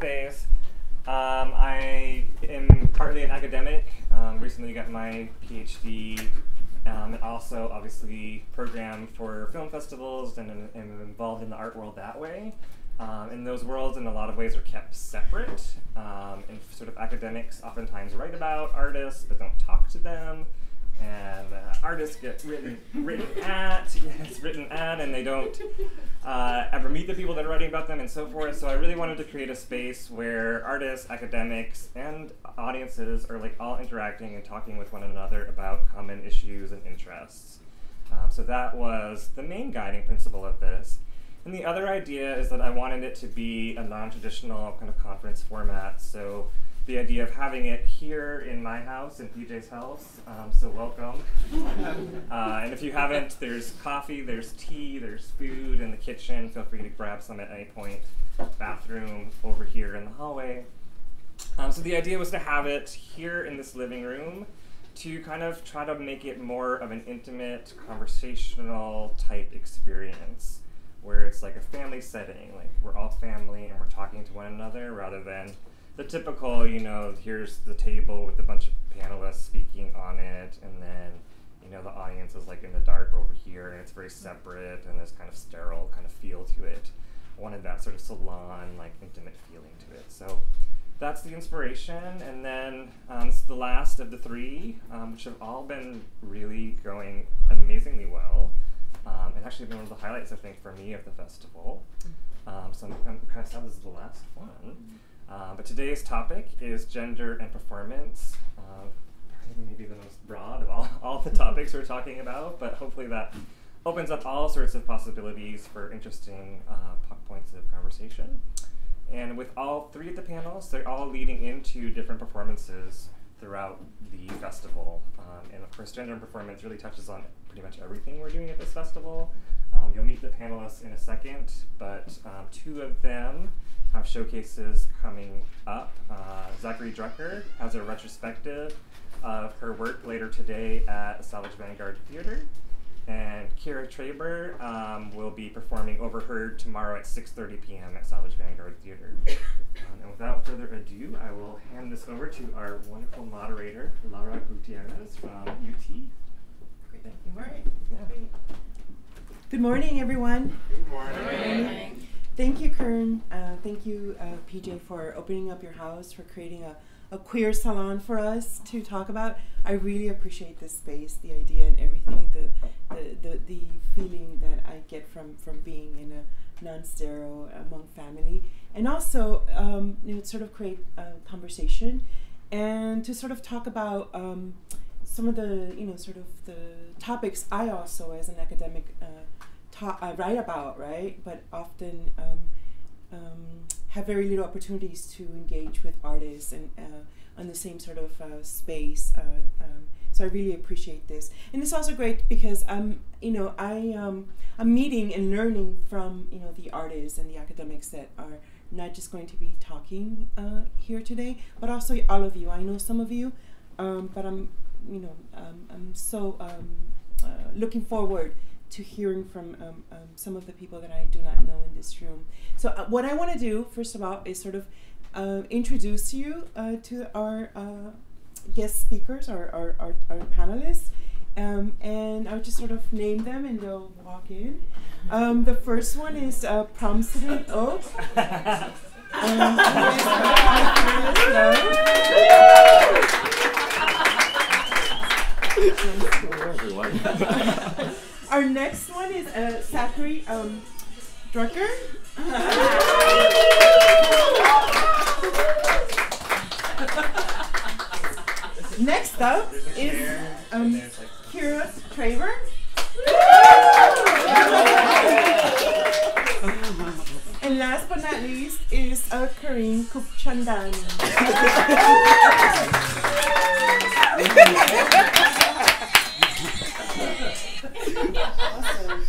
space. I am partly an academic. Recently got my PhD, and also obviously programmed for film festivals and am involved in the art world that way. And those worlds in a lot of ways are kept separate. And sort of academics oftentimes write about artists but don't talk to them. And artists get written at, and they don't ever meet the people that are writing about them and so forth. So I really wanted to create a space where artists, academics, and audiences are like all interacting and talking with one another about common issues and interests. So that was the main guiding principle of this. And the other idea is that I wanted it to be a non-traditional kind of conference format. So the idea of having it here in my house, in PJ's house, so welcome. And if you haven't, there's coffee, there's tea, there's food in the kitchen. Feel free to grab some at any point. Bathroom over here in the hallway. So the idea was to have it here in this living room to kind of try to make it more of an intimate, conversational type experience, where it's like a family setting, like we're all family and we're talking to one another rather than the typical, you know, here's the table with a bunch of panelists speaking on it, and then, you know, the audience is like in the dark over here, and it's very separate, and there's kind of sterile kind of feel to it. I wanted that sort of salon, like intimate feeling to it. So that's the inspiration, and then it's the last of the three, which have all been really going amazingly well, and actually been one of the highlights, I think, for me of the festival. So I'm kind of sad this is the last one. But today's topic is gender and performance. Maybe the most broad of all the topics we're talking about, but hopefully that opens up all sorts of possibilities for interesting points of conversation. And with all three of the panels, they're all leading into different performances throughout the festival. And of course, gender and performance really touches on pretty much everything we're doing at this festival. You'll meet the panelists in a second, but two of them have showcases coming up. Zackary Drucker has a retrospective of her work later today at Salvage Vanguard Theater. And Kirya Traber will be performing Overheard tomorrow at 6:30 p.m. at Salvage Vanguard Theater. And without further ado, I will hand this over to our wonderful moderator, Guttiérez from UT. Great. Thank you. All right. Yeah. Great. Good morning, everyone. Good morning. Good morning. Thank you, Kern. Thank you, PJ, for opening up your house, for creating a queer salon for us to talk about. I really appreciate this space, the idea and everything, the feeling that I get from being in a non-sterile among family, and also you know, sort of create a conversation and to sort of talk about some of the, you know, sort of the topics I also, as an academic, I write about, right? But often have very little opportunities to engage with artists and on the same sort of space. So I really appreciate this, and it's also great because you know, I'm meeting and learning from, you know, the artists and the academics that are not just going to be talking here today, but also all of you. I know some of you, but I'm so looking forward to hearing from some of the people that I do not know in this room. So what I want to do, first of all, is sort of introduce you to our guest speakers, our panelists, and I'll just sort of name them and they'll walk in. The first one is Prum sitting Oak. Our next one is Zackary Drucker. Next up is Kirya Traber. And last but not least is Kareem Khubchandani. Awesome.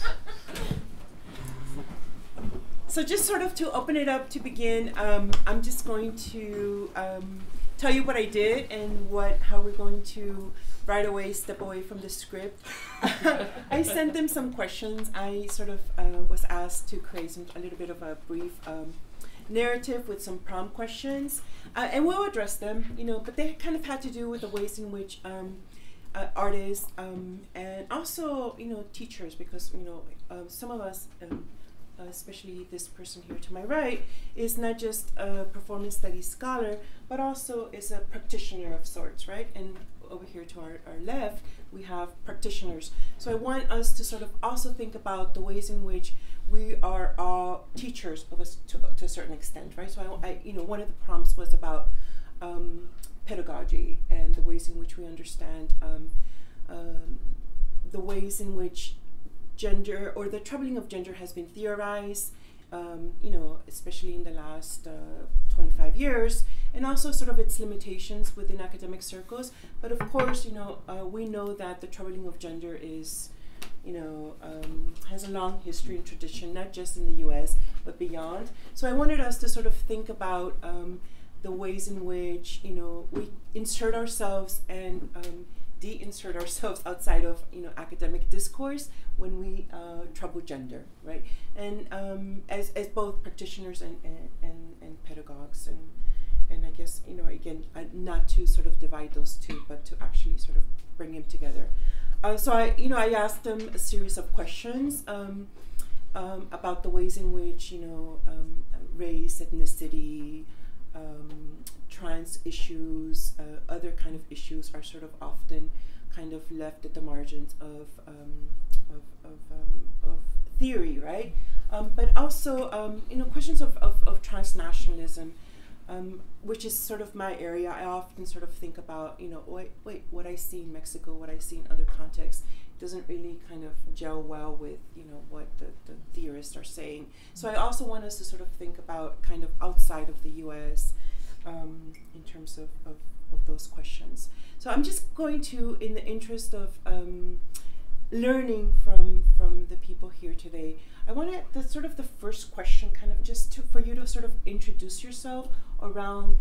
So just sort of to open it up to begin, I'm just going to tell you what I did and how we're going to right away step away from the script. I sent them some questions. I sort of was asked to create a little bit of a brief narrative with some prompt questions, and we'll address them, but they kind of had to do with the ways in which artists and also, teachers, because, some of us, especially this person here to my right, is not just a performance studies scholar, but also is a practitioner of sorts, right? And over here to our left, we have practitioners. So I want us to sort of also think about the ways in which we are all teachers of us to a certain extent, right? So one of the prompts was about pedagogy and the ways in which we understand the ways in which gender or the troubling of gender has been theorized, especially in the last 25 years, and also sort of its limitations within academic circles. But of course, we know that the troubling of gender is, has a long history and tradition, not just in the US, but beyond. So I wanted us to sort of think about the ways in which, we insert ourselves and de-insert ourselves outside of, academic discourse when we trouble gender, right? And as both practitioners and pedagogues, and I guess, again, not to sort of divide those two, but to actually sort of bring them together. So I asked them a series of questions about the ways in which, race, ethnicity, trans issues, other kind of issues are sort of often kind of left at the margins of theory, right? But also, questions of transnationalism, which is sort of my area. I often sort of think about, what I see in Mexico, what I see in other contexts, doesn't really kind of gel well with, what the theorists are saying. So I also want us to sort of think about kind of outside of the US in terms of those questions. So I'm just going to, in the interest of learning from the people here today, I wanted the first question kind of just for you to sort of introduce yourself around,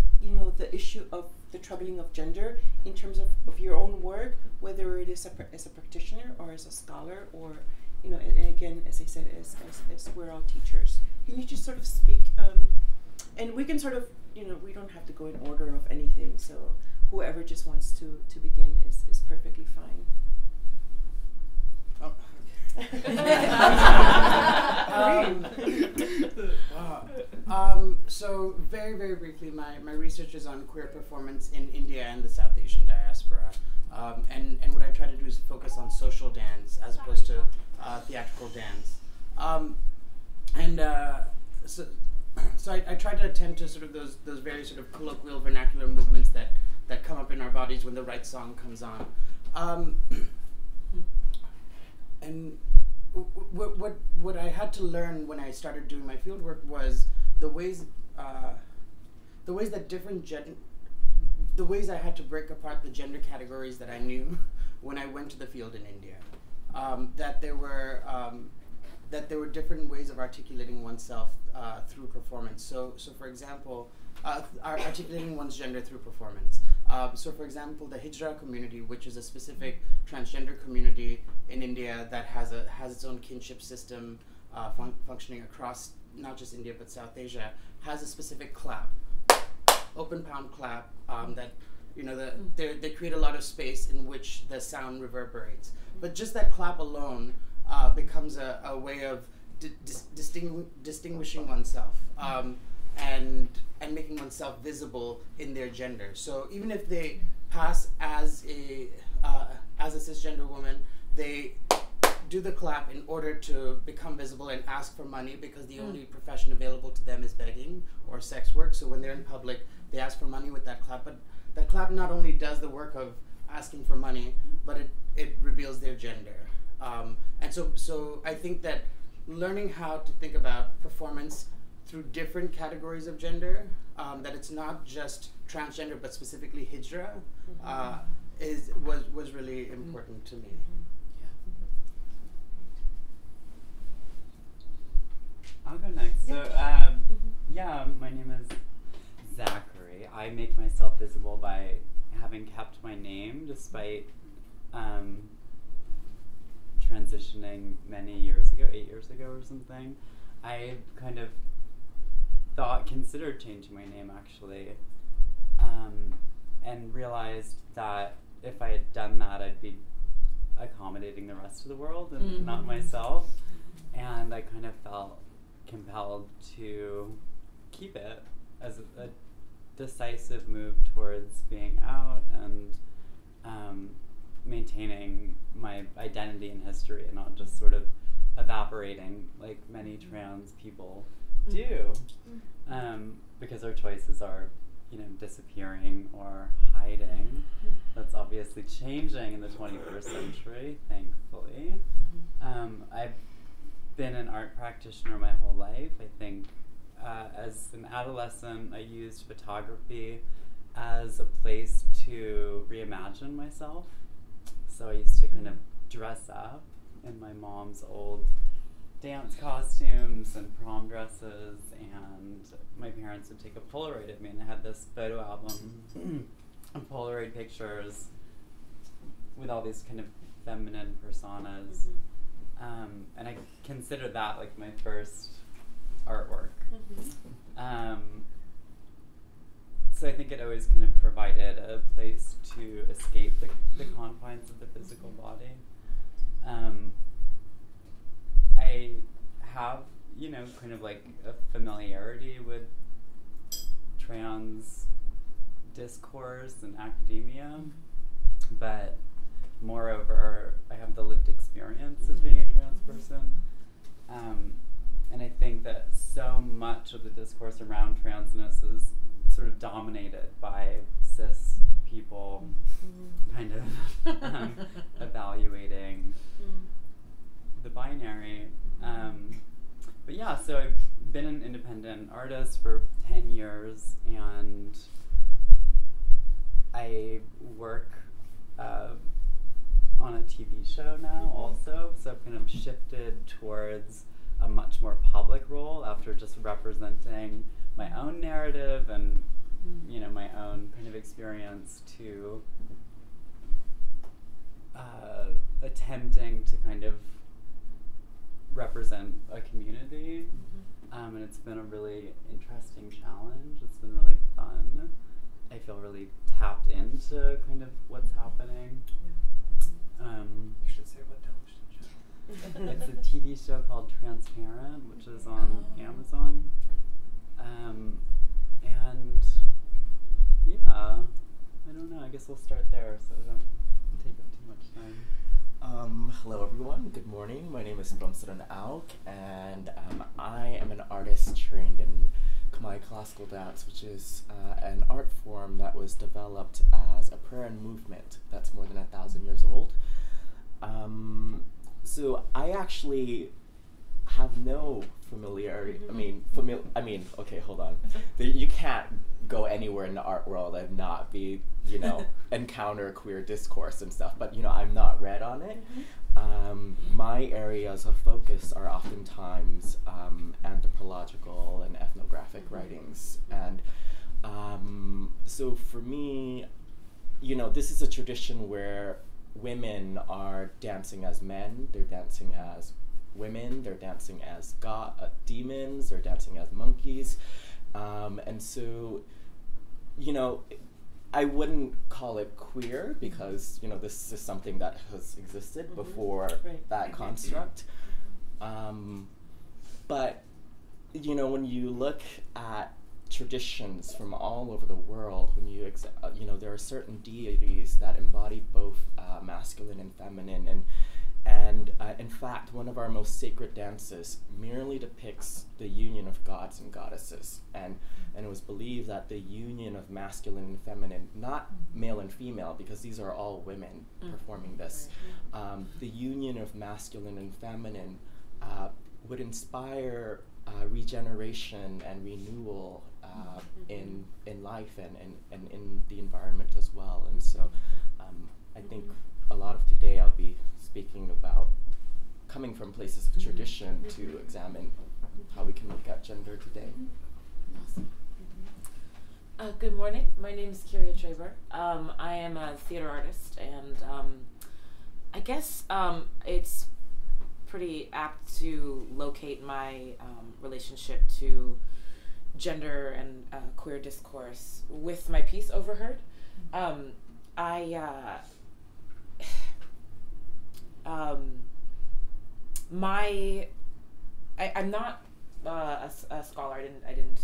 the issue of the troubling of gender in terms of your own work, whether it is as a practitioner or as a scholar, or, and again, as I said, as we're all teachers. Can you just sort of speak, and we can sort of, we don't have to go in order of anything, so whoever just wants to begin is perfectly fine. Oh. So very, very briefly, my research is on queer performance in India and the South Asian diaspora. And what I try to do is focus on social dance as opposed to theatrical dance. So I try to attend to sort of those very sort of colloquial vernacular movements that come up in our bodies when the right song comes on. And what I had to learn when I started doing my fieldwork was the ways that the ways I had to break apart the gender categories that I knew when I went to the field in India. That there were different ways of articulating oneself through performance. So for example, articulating one's gender through performance. So for example, the Hijra community, which is a specific transgender community in India that has its own kinship system functioning across not just India but South Asia, has a specific clap, open palm clap, that they create a lot of space in which the sound reverberates. But just that clap alone becomes a way of distinguishing oneself and making oneself visible in their gender. So even if they pass as a cisgender woman, they do the clap in order to become visible and ask for money, because the only profession available to them is begging or sex work. So when they're in public, they ask for money with that clap. But that clap not only does the work of asking for money, but it reveals their gender. And so I think that learning how to think about performance through different categories of gender, that it's not just transgender but specifically Hijra, was really important to me. I'll go next. So, my name is Zackary. I make myself visible by having kept my name despite transitioning many years ago, 8 years ago or something. I kind of considered changing my name actually, and realized that if I had done that, I'd be accommodating the rest of the world and not myself. And I kind of felt compelled to keep it as a decisive move towards being out and maintaining my identity and history, and not just sort of evaporating like many trans people do, because our choices are, you know, disappearing or hiding. That's obviously changing in the 21st century, thankfully. I've been an art practitioner my whole life. I think as an adolescent, I used photography as a place to reimagine myself. So I used to kind of dress up in my mom's old dance costumes and prom dresses, and my parents would take a Polaroid of me, and I had this photo album of Polaroid pictures with all these kind of feminine personas. And I consider that like my first artwork. So I think it always kind of provided a place to escape the confines of the physical body. I have, you know, kind of like a familiarity with trans discourse and academia, but moreover, I have the lived experience as being a trans person. And I think that so much of the discourse around transness is sort of dominated by cis people kind of evaluating the binary. But yeah, so I've been an independent artist for 10 years, and I work on a TV show now also, so I've kind of shifted towards a much more public role after just representing my own narrative and, you know, my own kind of experience to attempting to kind of represent a community. And it's been a really interesting challenge. It's been really fun. I feel really tapped into kind of what's happening. You should say what television show. It's a TV show called Transparent, which is on Amazon. And yeah, I don't know, I guess we'll start there so I don't take up too much time. Hello everyone, good morning. My name is Prum and I am an artist trained in Khmer classical dance, which is an art form that was developed as a prayer and movement that's more than 1,000 years old. So I actually have no familiarity. Okay, hold on. You can't go anywhere in the art world and not be, you know, encounter queer discourse and stuff. But, you know, I'm not read on it. My areas of focus are oftentimes anthropological and ethnographic writings. And so for me, you know, this is a tradition where women are dancing as men, they're dancing as women, they're dancing as demons, they're dancing as monkeys. And so, you know, I wouldn't call it queer because, you know, this is something that has existed before that construct. But, you know, when you look at traditions from all over the world, when you, you know, there are certain deities that embody both masculine and feminine, and in fact, one of our most sacred dances merely depicts the union of gods and goddesses, and it was believed that the union of masculine and feminine, not male and female, because these are all women performing this, the union of masculine and feminine would inspire regeneration and renewal in life and in the environment as well. And so I think a lot of today I'll be speaking about coming from places of tradition to examine how we can look at gender today. Awesome. Good morning. My name is Kirya Traber. I am a theater artist, and I guess it's pretty apt to locate my relationship to gender and queer discourse with my piece Overheard. I'm not a scholar. I didn't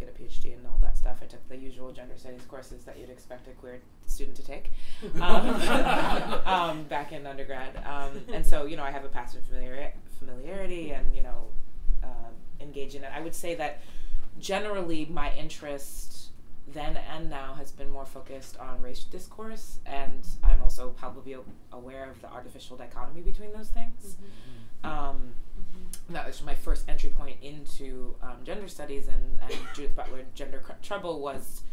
get a PhD and all that stuff. I took the usual gender studies courses that you'd expect a queer student to take back in undergrad. And so, I have a past familiarity and, engage in it. I would say that generally my interest then and now has been more focused on race discourse, and I'm also probably aware of the artificial dichotomy between those things. That was my first entry point into gender studies, and Judith Butler Gender Trouble was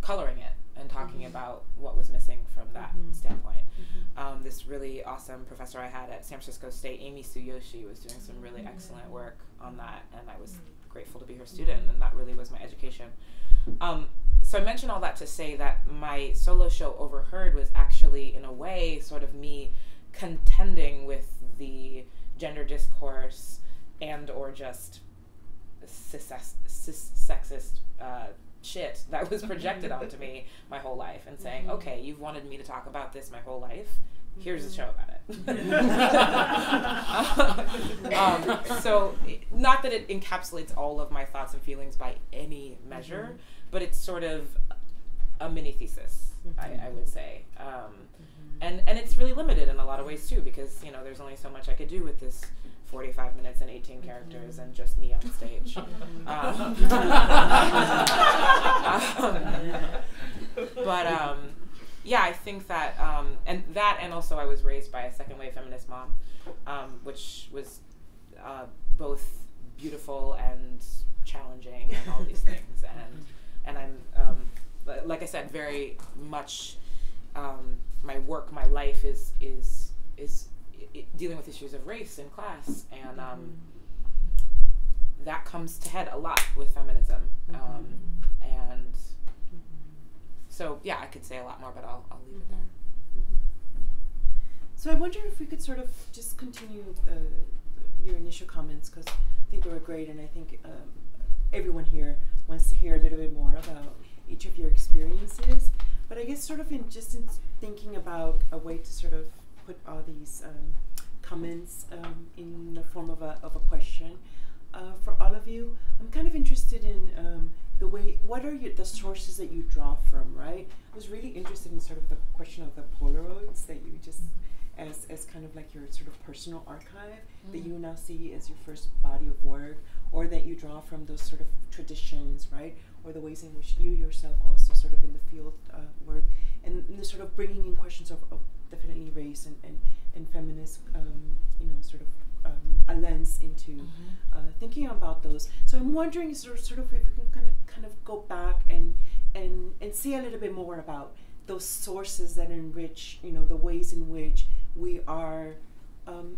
coloring it and talking about what was missing from that standpoint. This really awesome professor I had at San Francisco State, Amy Tsuyoshi, was doing some really excellent work on that, and I was grateful to be her student, and that really was my education. So I mention all that to say that my solo show Overheard was actually, in a way, sort of me contending with the gender discourse and or just sexist shit that was projected onto me my whole life, and saying, okay, you've wanted me to talk about this my whole life, here's a show about it. So not that it encapsulates all of my thoughts and feelings by any measure, but it's sort of a mini thesis, I would say. And it's really limited in a lot of ways too, because there's only so much I could do with this 45 minutes and 18 characters and just me on stage. Yeah, I think that, and also I was raised by a second wave feminist mom, which was both beautiful and challenging and all these things. And I'm, like I said, very much, my work, my life is dealing with issues of race and class, and that comes to head a lot with feminism. And so, yeah, I could say a lot more, but I'll leave it there. So I wonder if we could sort of just continue your initial comments, because I think they were great, and I think everyone here wants to hear a little bit more about each of your experiences. But I guess sort of in thinking about a way to sort of put all these comments in the form of a question for all of you, I'm kind of interested in the way, what are the sources that you draw from, right? I was really interested in sort of the question of the Polaroids that you just, as kind of like your sort of personal archive that you now see as your first body of work, or that you draw from those sort of traditions, right? Or the ways in which you yourself also sort of in the field work, and the sort of bringing in questions of definitely race and feminist, sort of a lens into thinking about those. So I'm wondering sort of if we can kind of go back and say a little bit more about those sources that enrich, the ways in which we are, I'm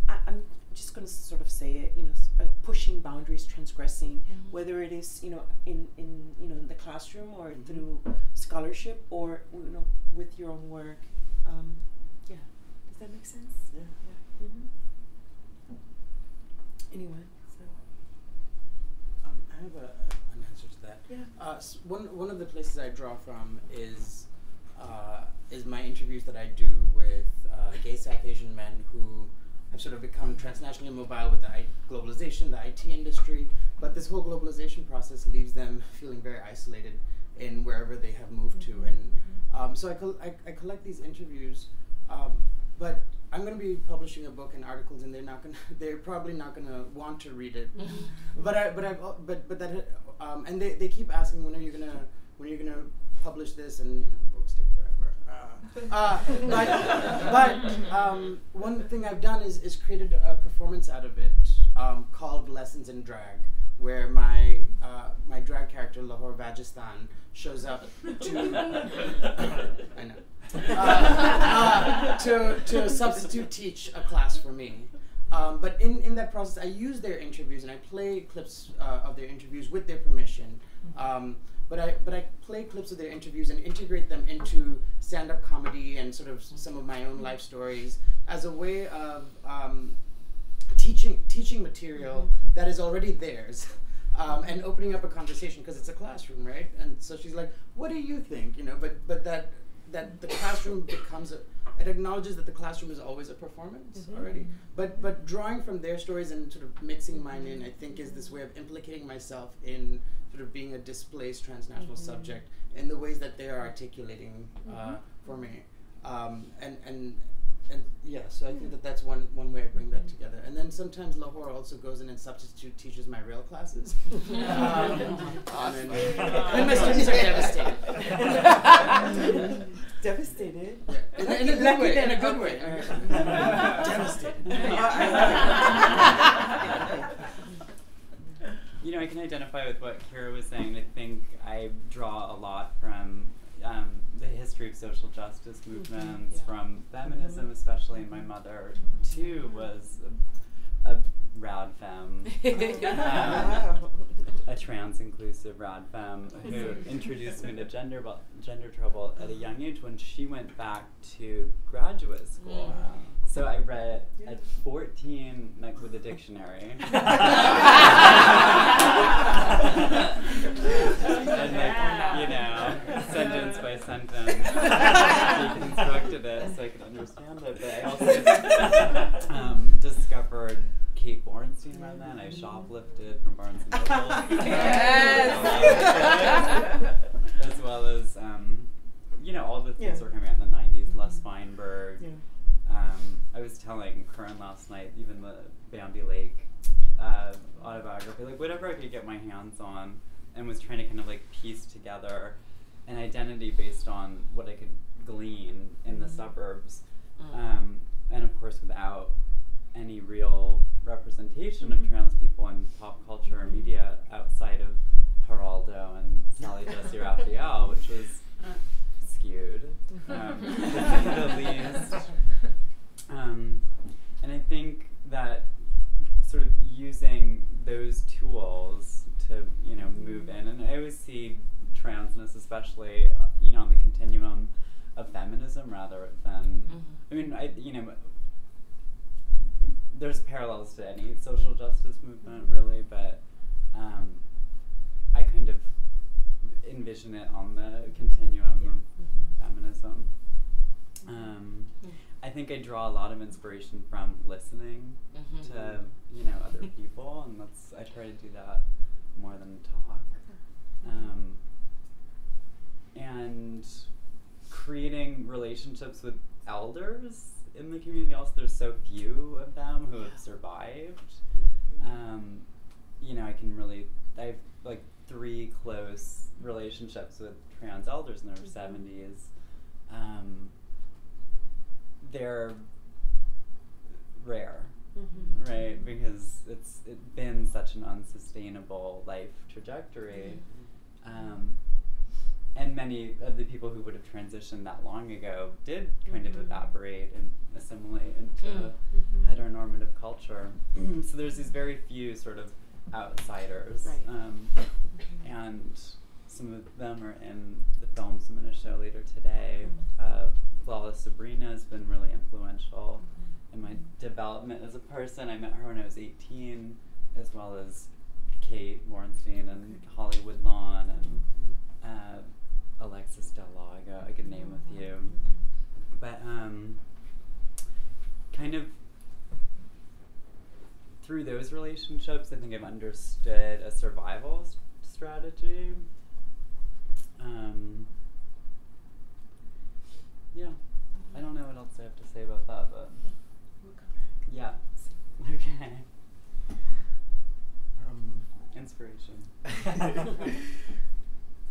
just going to sort of say it, pushing boundaries, transgressing, whether it is, in the classroom or through scholarship, or, with your own work. Yeah. Does that make sense? Yeah. Anyone? So. I have an answer to that. Yeah. One of the places I draw from is my interviews that I do with gay South Asian men who have sort of become transnationally mobile with the globalization, the IT industry, but this whole globalization process leaves them feeling very isolated in wherever they have moved to, and so I collect these interviews, but I'm going to be publishing a book and articles, and they're probably not going to want to read it, and they keep asking, when are you gonna publish this, and books take forever. But one thing I've done is created a performance out of it called Lessons in Drag, where my drag character Lahore Vajistan shows up to substitute teach a class for me. But in that process, I use their interviews and I play clips of their interviews with their permission. But I play clips of their interviews and integrate them into stand-up comedy and sort of some of my own life stories as a way of teaching material that is already theirs, and opening up a conversation because it's a classroom, right? And so she's like, "What do you think?" You know, but that the classroom becomes it acknowledges that the classroom is always a performance already. But drawing from their stories and sort of mixing mine in, I think, is this way of implicating myself in sort of being a displaced transnational subject in the ways that they are articulating for me. And yeah, so I think that's one way I bring that together. And then sometimes Lahore also goes in and substitute teaches my rail classes. And my students are devastated. Devastated? Yeah. In a good way. In a good way. Devastated. You know, I can identify with what Kirya was saying. I think I draw a lot from the history of social justice movements, from feminism, especially. And my mother, too, was a rad femme, a trans-inclusive rad femme who introduced me to gender trouble at a young age when she went back to graduate school. So I read at 14, like with a dictionary. And like, you know, sentence by sentence, deconstructed it so I could understand it. But I also discovered Kate Bornstein around then. I shoplifted from Barnes & Noble. As well as, you know, all the things that were coming out in the 90s, Les Feinberg. I was telling Curran last night, even the Bambi Lake autobiography, like whatever I could get my hands on, and was trying to kind of like piece together an identity based on what I could glean in the suburbs, and of course without any real representation of trans people in pop culture or media outside of Geraldo and Sally Jessy Raphael, which was skewed, to say the least. And I think that sort of using those tools to, you know, move in, and I always see transness, especially, you know, on the continuum of feminism rather than, I mean, you know, there's parallels to any social justice movement, really, but I kind of envision it on the continuum of feminism. I think I draw a lot of inspiration from listening to, you know, other people, and I try to do that more than talk. And creating relationships with elders in the community also. There's so few of them who have survived. You know, I have like 3 close relationships with trans elders in their 70s. They're rare, right? Because it's been such an unsustainable life trajectory. And many of the people who would have transitioned that long ago did kind of evaporate and assimilate into heteronormative culture. So there's these very few sort of outsiders. And some of them are in the films I'm going to show later today. Flawless Sabrina has been really influential in my development as a person. I met her when I was 18, as well as Kate Bornstein and Holly Woodlawn and Alexis Del Lago. I could name a few. But kind of through those relationships, I think I've understood a survival strategy. Yeah, I don't know what else I have to say about that, but we'll come back. Yeah. Okay. Inspiration.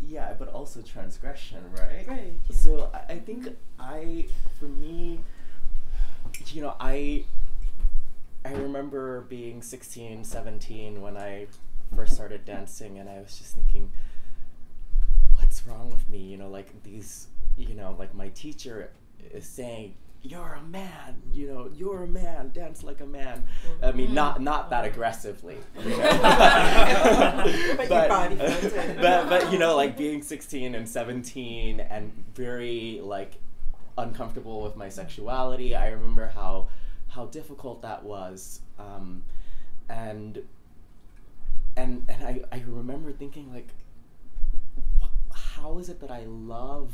Yeah, but also transgression, right? Right. Yeah. So I think for me, you know, I remember being 16, 17 when I first started dancing, and I was just thinking, what's wrong with me? You know, like these, you know, like my teacher is saying, you're a man, you know, you're a man, dance like a man. I mean, not that aggressively, you know. But your body felt it. But you know, like being 16 and 17 and very like uncomfortable with my sexuality. I remember how difficult that was, and I remember thinking like, how is it that I love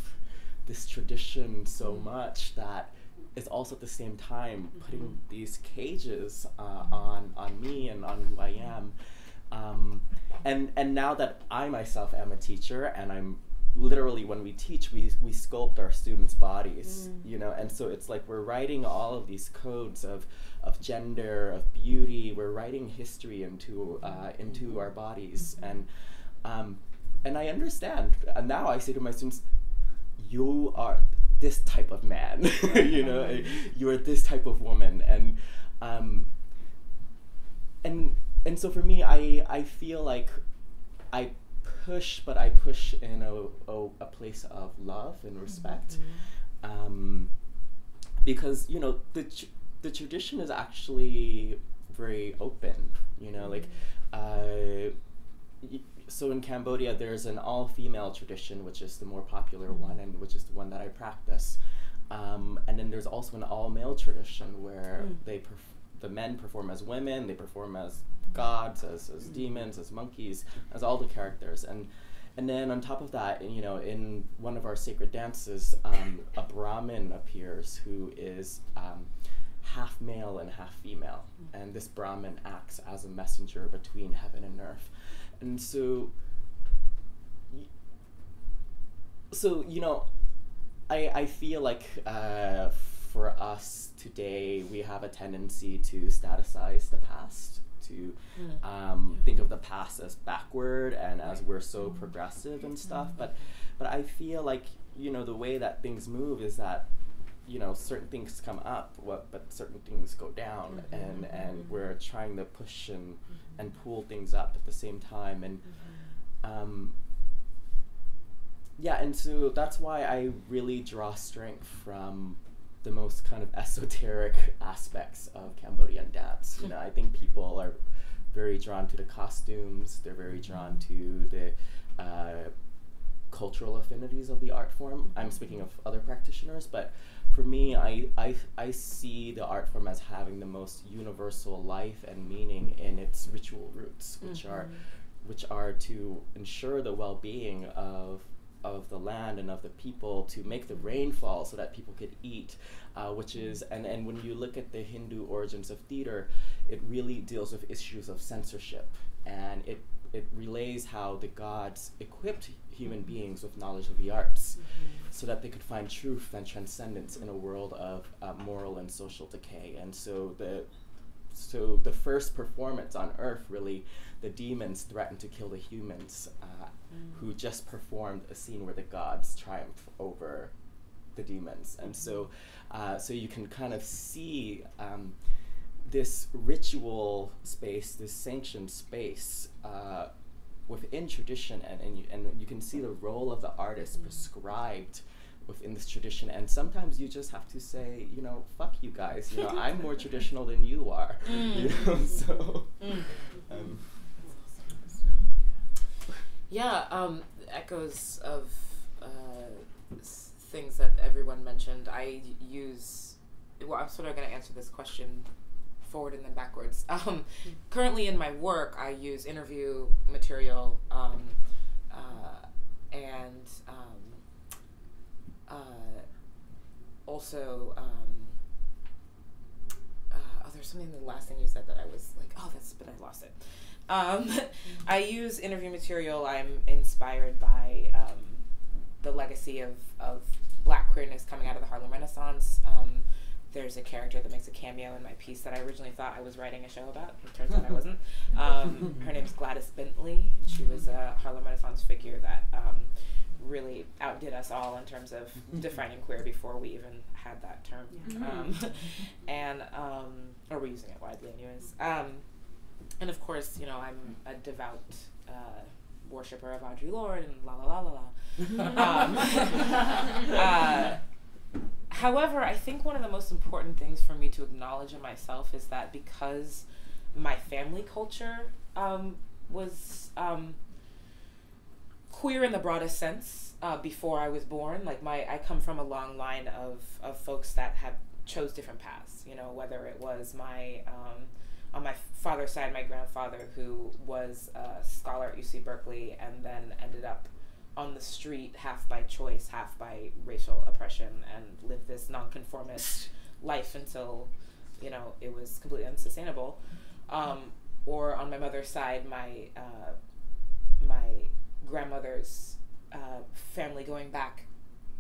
this tradition so much that is also at the same time putting these cages on me and on who I am. And now that I myself am a teacher, and I'm literally, when we teach, we sculpt our students' bodies, you know, and so it's like we're writing all of these codes of gender, of beauty. We're writing history into our bodies, and I understand. And now I say to my students, you are this type of man, you know, you are this type of woman, and so for me, I feel like I push in a place of love and respect, because, you know, the tradition is actually very open, you know, like so in Cambodia there's an all-female tradition, which is the more popular one, and which is the one that I practice, and then there's also an all-male tradition where the men perform as women, they perform as gods, as demons, as monkeys, as all the characters, and then on top of that, you know, in one of our sacred dances, a Brahmin appears who is half male and half female, and this Brahmin acts as a messenger between heaven and earth. And so you know, I feel like for us today, we have a tendency to staticize the past, to think of the past as backward and as we're so progressive and stuff. But I feel like, you know, the way that things move is that, you know, certain things come up, but certain things go down, and we're trying to push and pull things up at the same time, and yeah, and so that's why I really draw strength from the most kind of esoteric aspects of Cambodian dance. You know, I think people are very drawn to the costumes, they're very drawn to the cultural affinities of the art form. I'm speaking of other practitioners, but for me, I see the art form as having the most universal life and meaning in its ritual roots, which are to ensure the well-being of the land and of the people, to make the rain fall so that people could eat, which is, and when you look at the Hindu origins of theater, it really deals with issues of censorship, and it relays how the gods equipped human beings with knowledge of the arts so that they could find truth and transcendence in a world of moral and social decay. And so the first performance on Earth, really, the demons threatened to kill the humans, who just performed a scene where the gods triumph over the demons. And so you can kind of see this ritual space, this sanctioned space within tradition, and you can see the role of the artist prescribed within this tradition. And sometimes you just have to say, you know, fuck you guys, you know, I'm more traditional than you are, you know, so. Echoes of things that everyone mentioned. I use, well, I'm sort of going to answer this question forward and then backwards. Currently in my work, I use interview material and also, there's something in the last thing you said that I was like, oh, but I lost it. I use interview material. I'm inspired by the legacy of Black queerness coming out of the Harlem Renaissance. There's a character that makes a cameo in my piece that I originally thought I was writing a show about. It turns out I wasn't. Her name's Gladys Bentley. She was a Harlem Renaissance figure that really outdid us all in terms of defining queer before we even had that term. Or we're using it widely anyways. And of course, you know, I'm a devout worshiper of Audre Lorde and la la la la la. However, I think one of the most important things for me to acknowledge in myself is that because my family culture was queer in the broadest sense before I was born, like I come from a long line of folks that have chose different paths, you know, whether it was my on my father's side, my grandfather, who was a scholar at UC Berkeley and then ended up on the street, half by choice, half by racial oppression, and lived this nonconformist life until, you know, it was completely unsustainable. Or on my mother's side, my grandmother's family, going back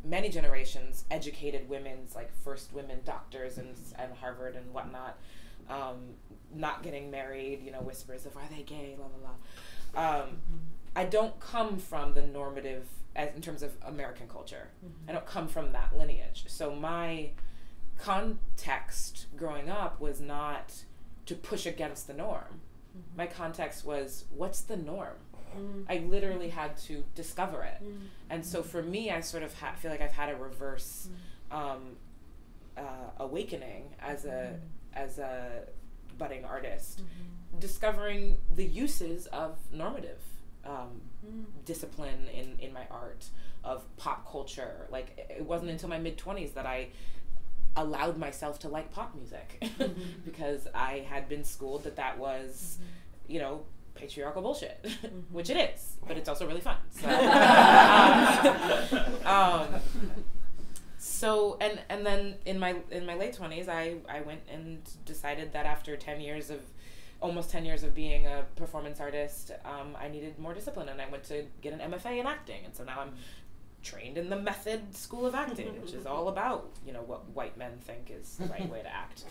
many generations, educated women's, like first women doctors and Harvard and whatnot, not getting married, you know, whispers of, are they gay, blah, blah, blah. I don't come from the normative, as in terms of American culture. I don't come from that lineage. So my context growing up was not to push against the norm. My context was, what's the norm? I literally had to discover it. And so for me, I sort of feel like I've had a reverse awakening as a budding artist, discovering the uses of normative discipline in my art, of pop culture. Like, it wasn't until my mid-20s that I allowed myself to like pop music because I had been schooled that was, you know, patriarchal bullshit, which it is, but it's also really fun. So, and then in my late 20s, I went and decided that after almost 10 years of being a performance artist, I needed more discipline, and I went to get an MFA in acting, and so now I'm trained in the Method School of Acting, which is all about, you know, what white men think is the right way to act.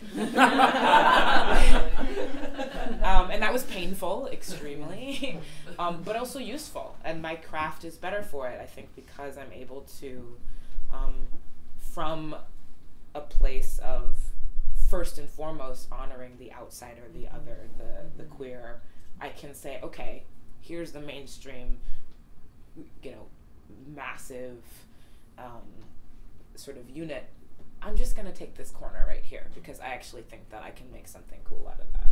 And that was painful, extremely, but also useful, and my craft is better for it, I think, because I'm able to, from a place of first and foremost honoring the outsider, the other, the queer, I can say, okay, here's the mainstream, you know, massive sort of unit. I'm just going to take this corner right here because I actually think that I can make something cool out of that.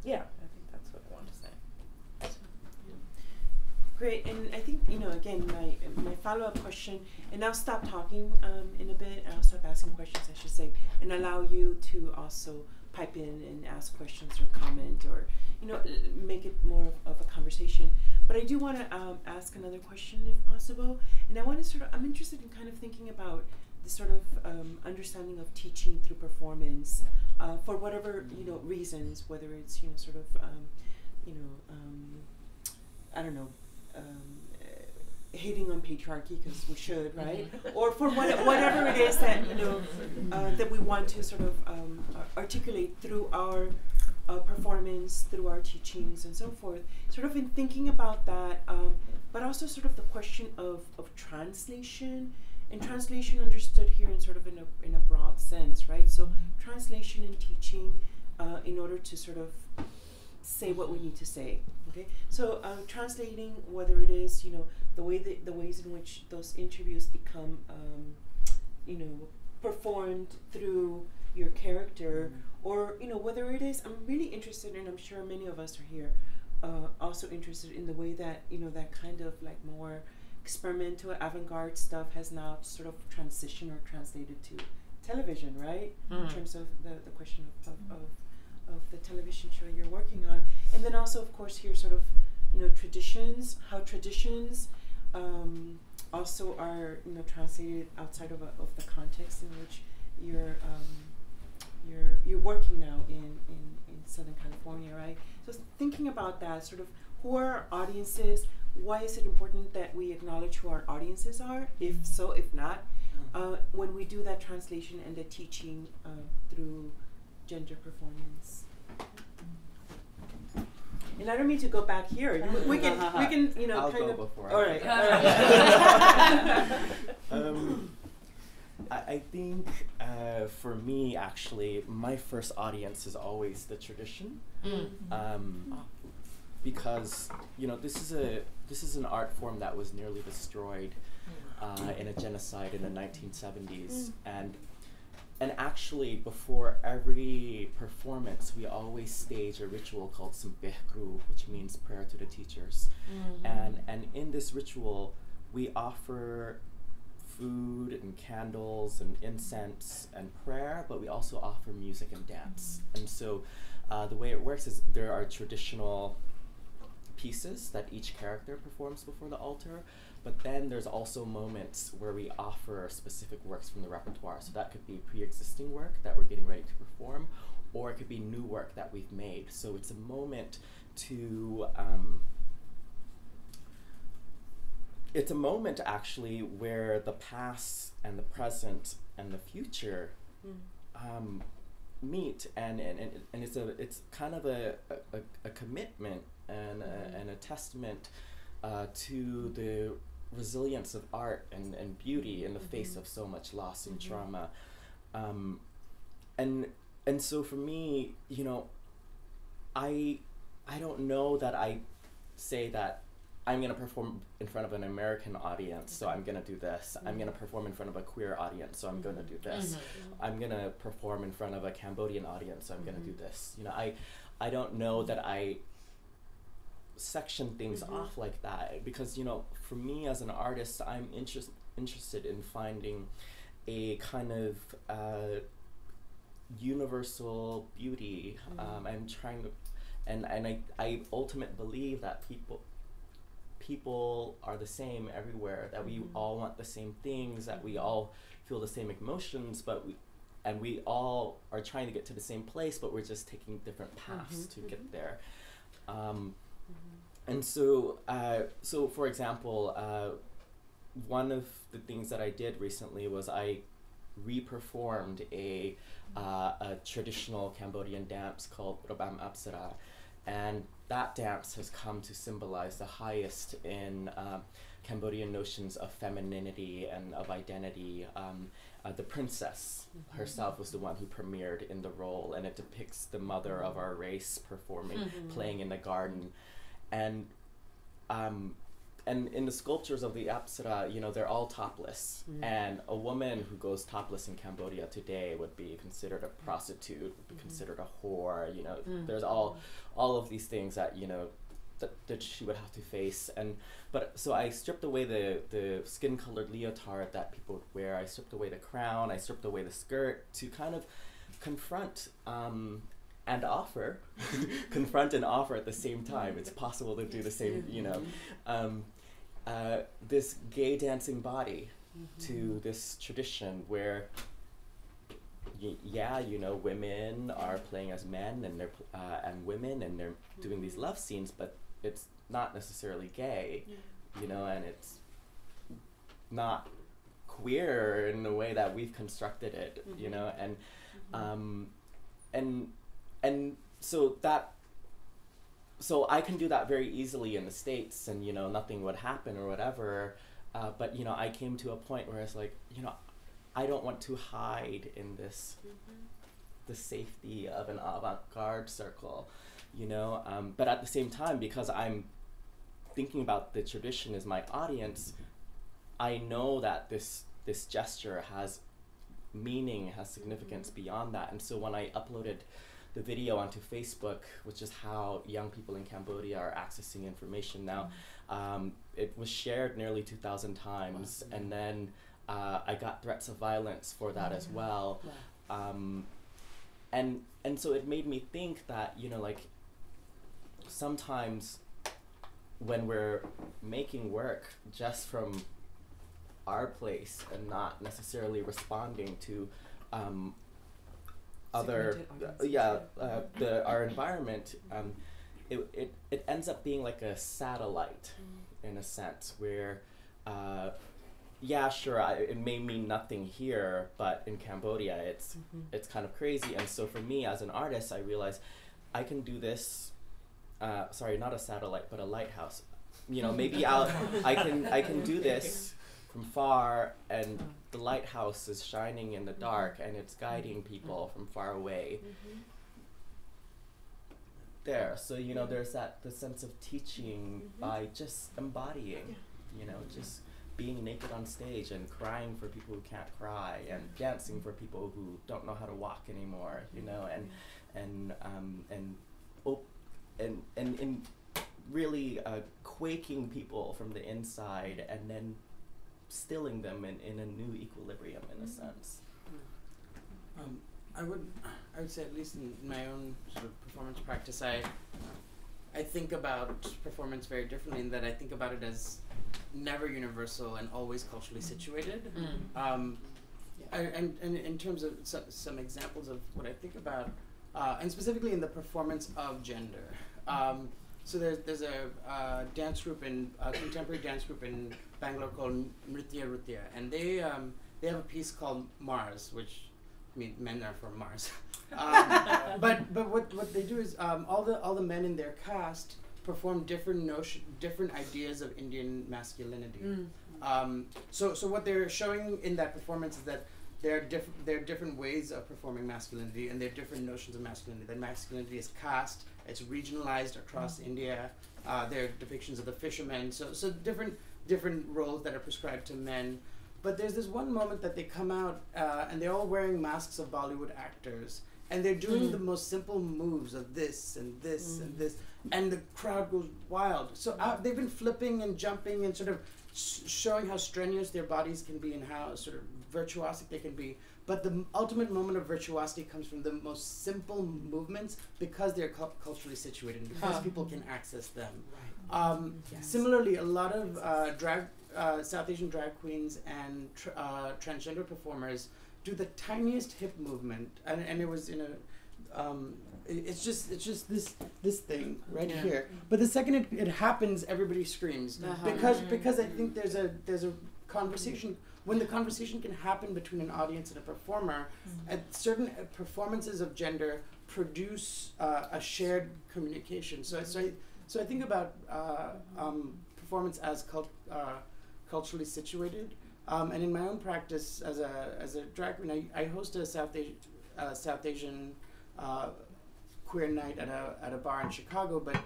Yeah, I think that's what I wanted to say. Great, and I think, you know, again, my follow-up question, and I'll stop talking in a bit, and I'll stop asking questions, I should say, and allow you to also pipe in and ask questions or comment or, you know, make it more of a conversation. But I do want to ask another question if possible, and I want to I'm interested in kind of thinking about the sort of understanding of teaching through performance for whatever, you know, reasons, whether it's, you know, sort of, I don't know, hating on patriarchy because we should, right? Or for whatever it is that, you know, that we want to sort of articulate through our performance, through our teachings and so forth, sort of in thinking about that, but also sort of the question of translation, and translation understood here in sort of in a broad sense, right? So translation and teaching in order to sort of say what we need to say, okay? So translating, whether it is, you know, the ways in which those interviews become, you know, performed through your character, or, you know, whether it is, I'm really interested, and I'm sure many of us are here also interested in the way that, you know, that kind of like more experimental avant-garde stuff has now sort of transitioned or translated to television, right? In terms of the question of the television show you're working on. And then also, of course, here sort of, you know, traditions, how traditions also are, you know, translated outside of the context in which you're working now in Southern California, right? So thinking about that, sort of, who are our audiences? Why is it important that we acknowledge who our audiences are? If so, if not, when we do that translation and the teaching through gender performance. And I don't mean to go back here. We can, you know, I'll kind go of. before. All right. I think for me, actually, my first audience is always the tradition, because, you know, this is an art form that was nearly destroyed in a genocide in the 1970s, and actually before every performance we always stage a ritual called Sumbehkru, which means prayer to the teachers, and in this ritual we offer food and candles and incense and prayer, but we also offer music and dance. And so the way it works is there are traditional pieces that each character performs before the altar, but then there's also moments where we offer specific works from the repertoire. So that could be pre-existing work that we're getting ready to perform, or it could be new work that we've made. So it's a moment to it's a moment actually where the past and the present and the future meet, and it's kind of a commitment and a testament to the resilience of art and beauty in the face of so much loss and trauma. And so for me, you know, I don't know that I say that I'm going to perform in front of an American audience, so I'm going to do this. I'm going to perform in front of a queer audience, so I'm going to do this. I'm going to perform in front of a Cambodian audience, so I'm going to do this. You know, I don't know that I section things off like that, because, you know, for me as an artist, I'm interested in finding a kind of universal beauty. I'm trying to, and I ultimately believe that people are the same everywhere, that we all want the same things, that we all feel the same emotions, but we all are trying to get to the same place, but we're just taking different paths to get there. And so so for example, one of the things that I did recently was I re-performed a traditional Cambodian dance called Prum Apsara, and that dance has come to symbolize the highest in Cambodian notions of femininity and of identity. The princess herself was the one who premiered in the role, and it depicts the mother of our race performing, playing in the garden. And in the sculptures of the Apsara, you know, they're all topless. And a woman who goes topless in Cambodia today would be considered a prostitute, would be considered a whore, you know. There's all of these things that, you know, that she would have to face. But so I stripped away the skin-colored leotard that people would wear. I stripped away the crown. I stripped away the skirt to kind of confront and offer, confront and offer at the same time. It's possible to do the same, you know, this gay dancing body to this tradition where, yeah, you know, women are playing as men and they're and women, and they're doing these love scenes, but it's not necessarily gay, you know, and it's not queer in the way that we've constructed it, you know, and so I can do that very easily in the States, and, you know, nothing would happen or whatever, but, you know, I came to a point where it's like, you know, I don't want to hide in this the safety of an avant-garde circle, you know, but at the same time, because I'm thinking about the tradition as my audience, I know that this gesture has meaning, has significance beyond that. And so when I uploaded the video onto Facebook, which is how young people in Cambodia are accessing information now, it was shared nearly 2,000 times, and then I got threats of violence for that as well. And so it made me think that, you know, like, sometimes when we're making work just from our place and not necessarily responding to other our environment, it ends up being like a satellite in a sense, where yeah, sure, it may mean nothing here, but in Cambodia it's kind of crazy. And so for me as an artist, I realized I can do this, sorry, not a satellite, but a lighthouse. You know, maybe I can do this from far, and the lighthouse is shining in the dark, and it's guiding people from far away. There, so, you know, there's the sense of teaching by just embodying, you know, just being naked on stage and crying for people who can't cry, and dancing for people who don't know how to walk anymore, you know, and really quaking people from the inside, and then instilling them in a new equilibrium in a sense. I would say, at least in my own sort of performance practice, I think about performance very differently, in that I think about it as never universal and always culturally situated. And in terms of some examples of what I think about, and specifically in the performance of gender. So there's a dance group a contemporary dance group in Bangalore called Nritya, and they have a piece called Mars, which, I mean, men are from Mars. But what they do is all the men in their cast perform different ideas of Indian masculinity. So what they're showing in that performance is that there are different ways of performing masculinity, and there are different notions of masculinity. That masculinity is caste, it's regionalized across India. There are depictions of the fishermen. So different roles that are prescribed to men. But there's this one moment that they come out and they're all wearing masks of Bollywood actors, and they're doing the most simple moves of this and this and this, and the crowd goes wild. So they've been flipping and jumping and sort of showing how strenuous their bodies can be and how sort of virtuosic they can be. But the ultimate moment of virtuosity comes from the most simple movements, because they're culturally situated and because people can access them. Similarly, a lot of South Asian drag queens and transgender performers do the tiniest hip movement, and it was in a it's just this thing right here. But the second it happens, everybody screams, because I think there's a conversation. When the conversation can happen between an audience and a performer, certain performances of gender produce a shared communication. So I think about performance as culturally situated, and in my own practice as a drag queen, I host a South Asian queer night at a bar in Chicago, but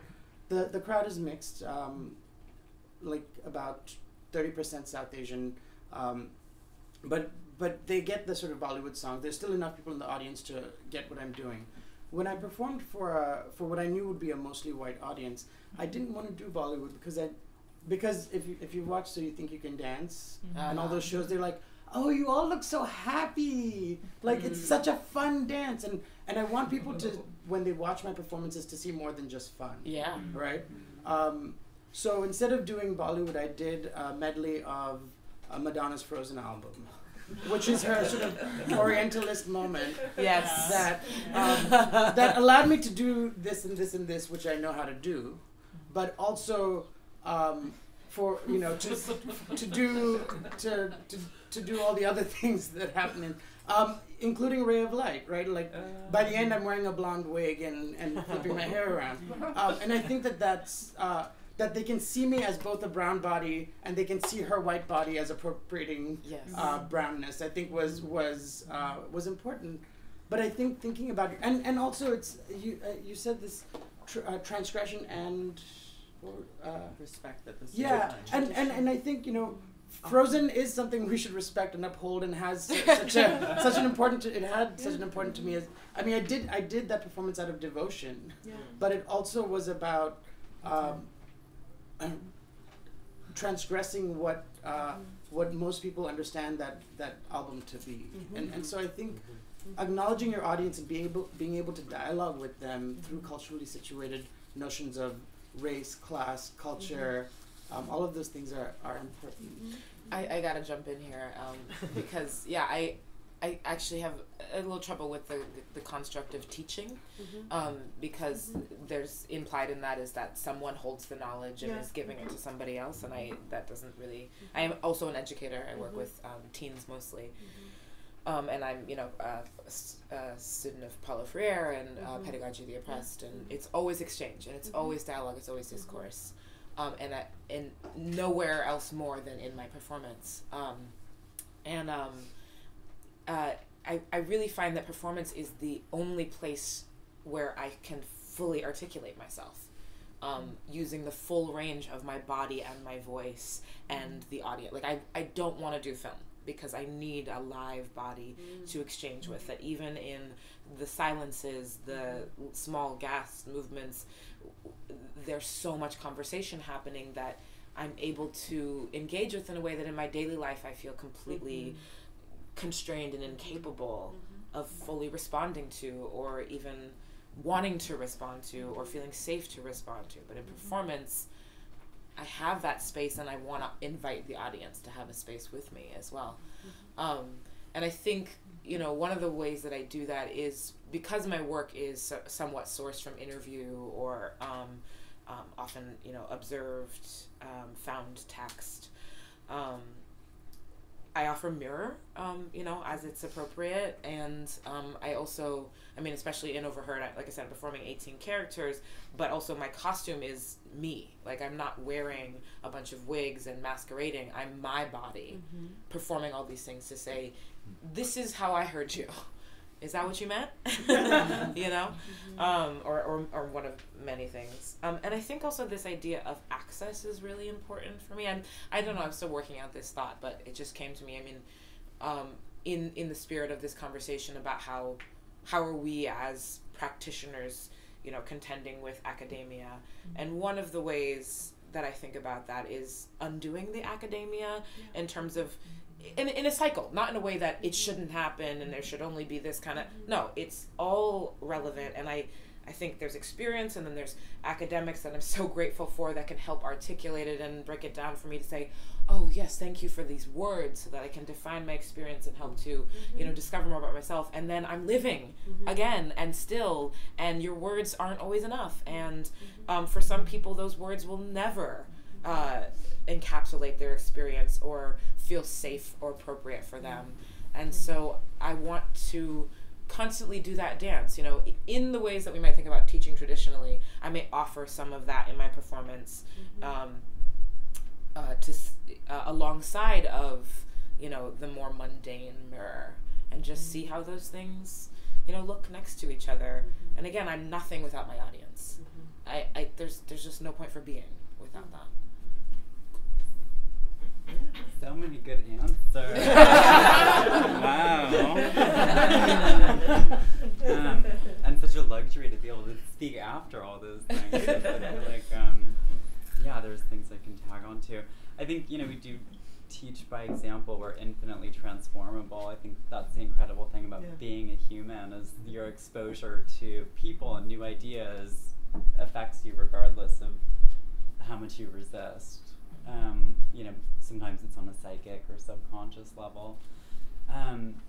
the crowd is mixed, like about 30% South Asian, but they get the sort of Bollywood songs. There's still enough people in the audience to get what I'm doing. When I performed for what I knew would be a mostly white audience, I didn't want to do Bollywood because if you watch So You Think You Can Dance and all those shows, they're like, oh, you all look so happy, like it's such a fun dance, and I want people to, when they watch my performances, to see more than just fun. Right. So instead of doing Bollywood, I did a medley of Madonna's Frozen album, which is her sort of Orientalist moment. That allowed me to do this and this and this, which I know how to do, but also for to do all the other things that happen in, including Ray of Light, right? Like by the end, I'm wearing a blonde wig and flipping my hair around, and I think that's. That they can see me as both a brown body and they can see her white body as appropriating brownness, I think was important. But I think thinking about it, and also it's you said this transgression and respect that this and I think Frozen is something we should respect and uphold, and has such an important to me as I did that performance out of devotion, but it also was about transgressing what most people understand that album to be, and so I think acknowledging your audience and being able to dialogue with them through culturally situated notions of race, class, culture, all of those things are important. I gotta jump in here because I actually have a little trouble with the construct of teaching, because there's implied in that is that someone holds the knowledge and is giving it to somebody else, and that doesn't really. I am also an educator. I work with teens mostly, and I'm a student of Paulo Freire and Pedagogy of the Oppressed, and it's always exchange and it's always dialogue, it's always discourse, and nowhere else more than in my performance, I really find that performance is the only place where I can fully articulate myself, using the full range of my body and my voice and the audio. Like I don't want to do film because I need a live body to exchange with. That even in the silences, the small gasp movements, there's so much conversation happening that I'm able to engage with in a way that in my daily life I feel completely constrained and incapable of fully responding to, or even wanting to respond to, or feeling safe to respond to. But in performance, I have that space, and I want to invite the audience to have a space with me as well. And I think, you know, one of the ways that I do that is because my work is somewhat sourced from interview or often, you know, observed, found text. I offer mirror, you know, as it's appropriate. And I also, I mean, especially in Overheard, like I said, I'm performing 18 characters, but also my costume is me. Like, I'm not wearing a bunch of wigs and masquerading. I'm my body performing all these things to say, this is how I heard you. Is that what you meant? You know? Or one of many things. And I think also this idea of access is really important for me. And I don't know, I'm still working out this thought, but it just came to me. I mean, in the spirit of this conversation about how are we as practitioners, you know, contending with academia. And one of the ways that I think about that is undoing the academia in terms of, in a cycle, not in a way that it shouldn't happen and there should only be this kind of, no, it's all relevant. And I think there's experience, and then there's academics that I'm so grateful for that can help articulate it and break it down for me to say, oh yes, thank you for these words, so that I can define my experience and help to, you know, discover more about myself. And then I'm living again and still, and your words aren't always enough. And for some people, those words will never encapsulate their experience or feel safe or appropriate for them. And so I want to constantly do that dance, you know, in the ways that we might think about teaching traditionally. I may offer some of that in my performance alongside of, you know, the more mundane mirror, and just see how those things, you know, look next to each other. And again, I'm nothing without my audience. There's just no point for being without that. So many good answers. Wow. And such a luxury to be able to speak after all those things. I feel like, yeah, there's things I can tag on to. I think, you know, we do teach by example. We're infinitely transformable. I think that's the incredible thing about being a human, is your exposure to people and new ideas affects you regardless of how much you resist. You know, sometimes it's on a psychic or subconscious level.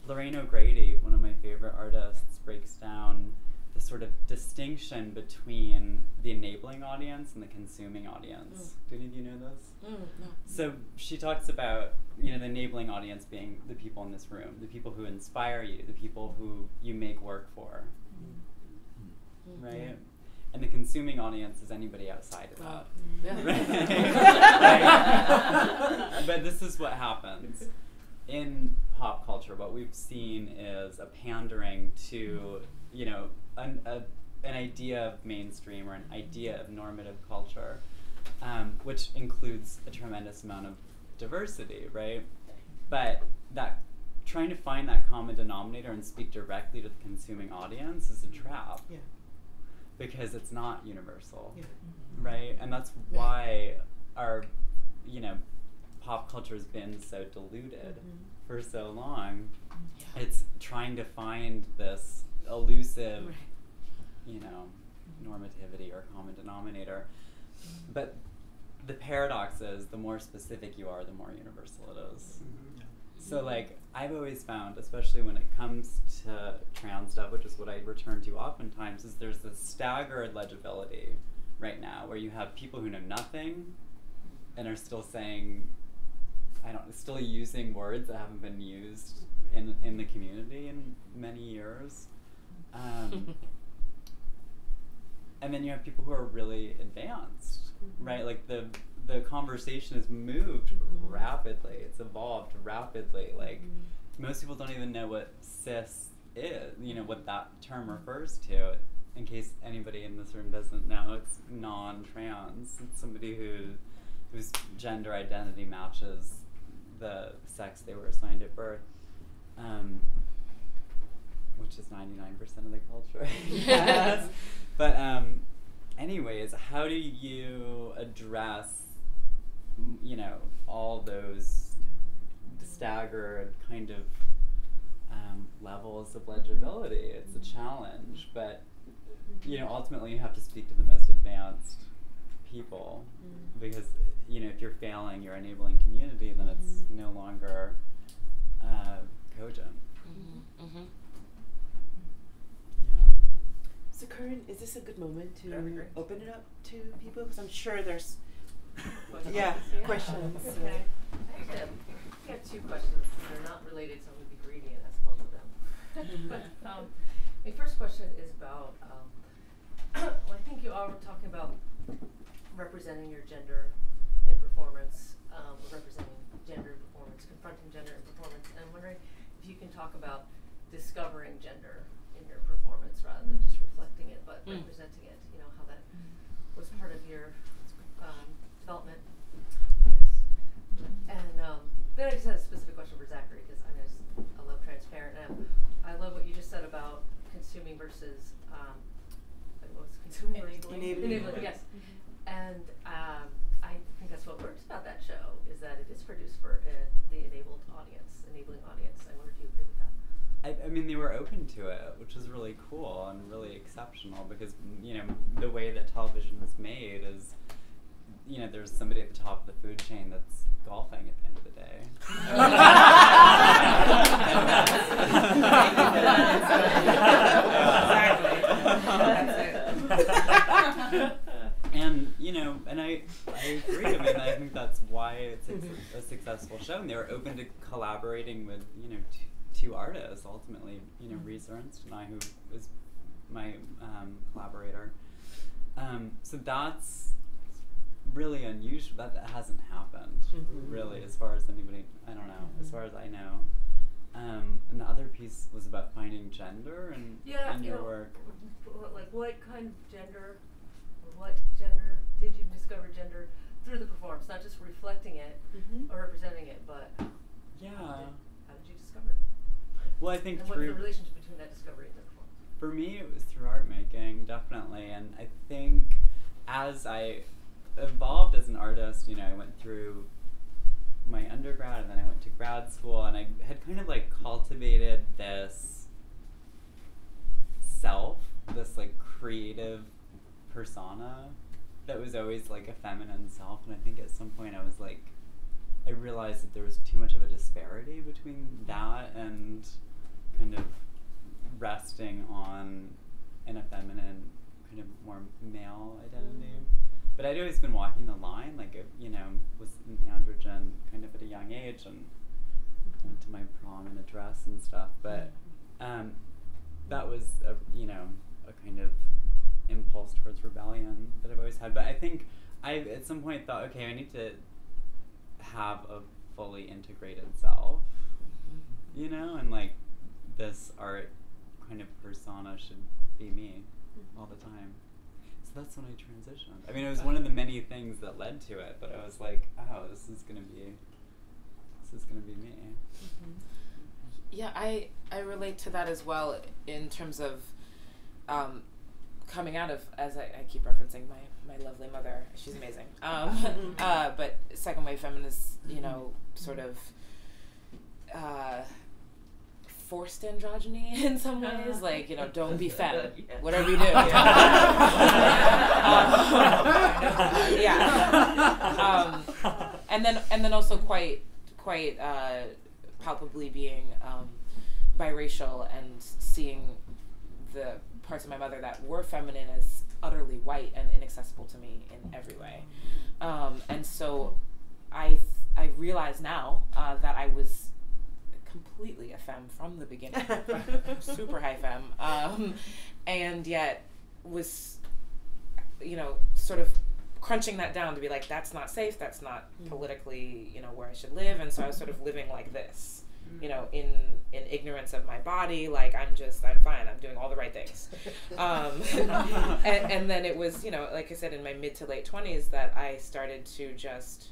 Lorraine O'Grady, one of my favorite artists, breaks down the sort of distinction between the enabling audience and the consuming audience. Do any of you know this? No. So she talks about, you know, the enabling audience being the people in this room, the people who inspire you, the people who you make work for, right? And the consuming audience is anybody outside of that. Right? But this is what happens. In pop culture, what we've seen is a pandering to, you know, an idea of mainstream or an idea of normative culture, which includes a tremendous amount of diversity, right? But that trying to find that common denominator and speak directly to the consuming audience is a trap. Because it's not universal, right? And that's why our, you know, pop culture has been so diluted for so long. It's trying to find this elusive, you know, normativity or common denominator. But the paradox is, the more specific you are, the more universal it is. So, like, I've always found, especially when it comes to trans stuff, which is what I return to oftentimes, is there's this staggered legibility right now where you have people who know nothing and are still saying, still using words that haven't been used in the community in many years. And then you have people who are really advanced, right? Like the conversation has moved rapidly. It's evolved rapidly. Like most people don't even know what cis is, you know, what that term refers to. In case anybody in this room doesn't know, it's non-trans. It's somebody whose gender identity matches the sex they were assigned at birth, which is 99% of the culture. Yes. But anyways, how do you address you know, all those staggered kind of levels of legibility. It's a challenge, but you know, ultimately you have to speak to the most advanced people, because you know, if you're failing your enabling community, then it's no longer cogent. Yeah. So Kareem, is this a good moment to open it up to people? Because I'm sure there's questions. Okay. I have two questions. They're not related, so I'm going to be greedy and ask both of them. My first question is about, well, I think you all were talking about representing your gender in performance, representing gender in performance, confronting gender in performance, and I'm wondering if you can talk about discovering gender in your performance rather than just reflecting it, but representing it, you know, how that was part of your development, I guess. And then I just had a specific question for Zackary, because I love transparent, and I love what you just said about consuming versus, what was consuming? Enabling, yes. And I think that's what works about that show, is that it is produced for the enabling audience. I wonder if you agree with that. I mean, they were open to it, which is really cool and really exceptional, because, you know, the way that television is made is, you know, there's somebody at the top of the food chain that's golfing at the end of the day. Exactly. And, you know, and I agree. I mean, I think that's why it's a successful show. And they were open to collaborating with, you know, two artists, ultimately, you know, Reese Ernst and I, who is my collaborator. So that's really unusual. That hasn't happened, really, as far as anybody, I don't know, as far as I know. And the other piece was about finding gender in your work. Like, what kind of gender, or what gender did you discover gender through the performance, not just reflecting it or representing it, but how did you discover it? Well, I think and what's the relationship between that discovery and the performance? For me, it was through art making, definitely. And I think as I evolved as an artist, you know, I went through my undergrad and then I went to grad school, and I had kind of like cultivated this self, this like creative persona that was always like a feminine self. And I think at some point I realized that there was too much of a disparity between that and kind of resting on an effeminate, kind of more male identity. But I'd always been walking the line, like, you know, was an androgen kind of at a young age, and went to my prom in a dress and stuff. But that was, you know, a kind of impulse towards rebellion that I've always had. But I think I, at some point, thought, okay, I need to have a fully integrated self, you know, and like this art kind of persona should be me all the time. So that's when I transitioned. I mean, it was one of the many things that led to it, but I was like, oh, this is gonna be me. Yeah, I relate to that as well in terms of coming out of, as I keep referencing my lovely mother, she's amazing. But second wave feminists, you know, sort of forced androgyny in some ways, like, you know, don't be femme, whatever you do. And then also quite palpably being biracial and seeing the parts of my mother that were feminine as utterly white and inaccessible to me in every way. And so I realize now that I was completely a femme from the beginning, super high femme, and yet was, you know, sort of crunching that down to be like, that's not safe, that's not politically, you know, where I should live. And so I was sort of living like this, you know, in ignorance of my body, like I'm fine, I'm doing all the right things. And then it was, you know, like I said, in my mid to late 20s that I started to just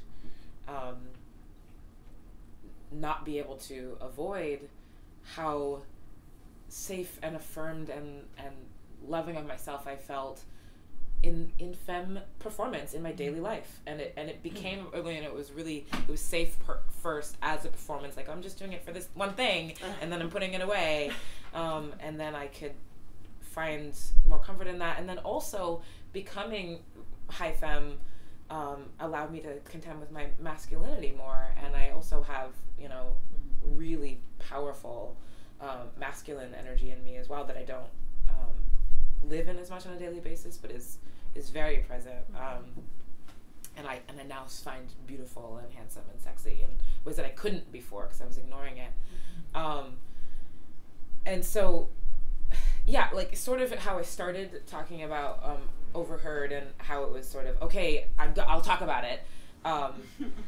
not be able to avoid how safe and affirmed and loving of myself I felt in femme performance in my daily life, and it became early, and it was safe first as a performance. Like, I'm just doing it for this one thing, and then I'm putting it away, and then I could find more comfort in that, and then also becoming high femme allowed me to contend with my masculinity more, and I also have, you know, really powerful masculine energy in me as well that I don't live in as much on a daily basis, but is very present, and I now find beautiful and handsome and sexy in ways that I couldn't before because I was ignoring it. And so, yeah, like sort of how I started talking about Overheard and how it was sort of, okay, I'll talk about it. I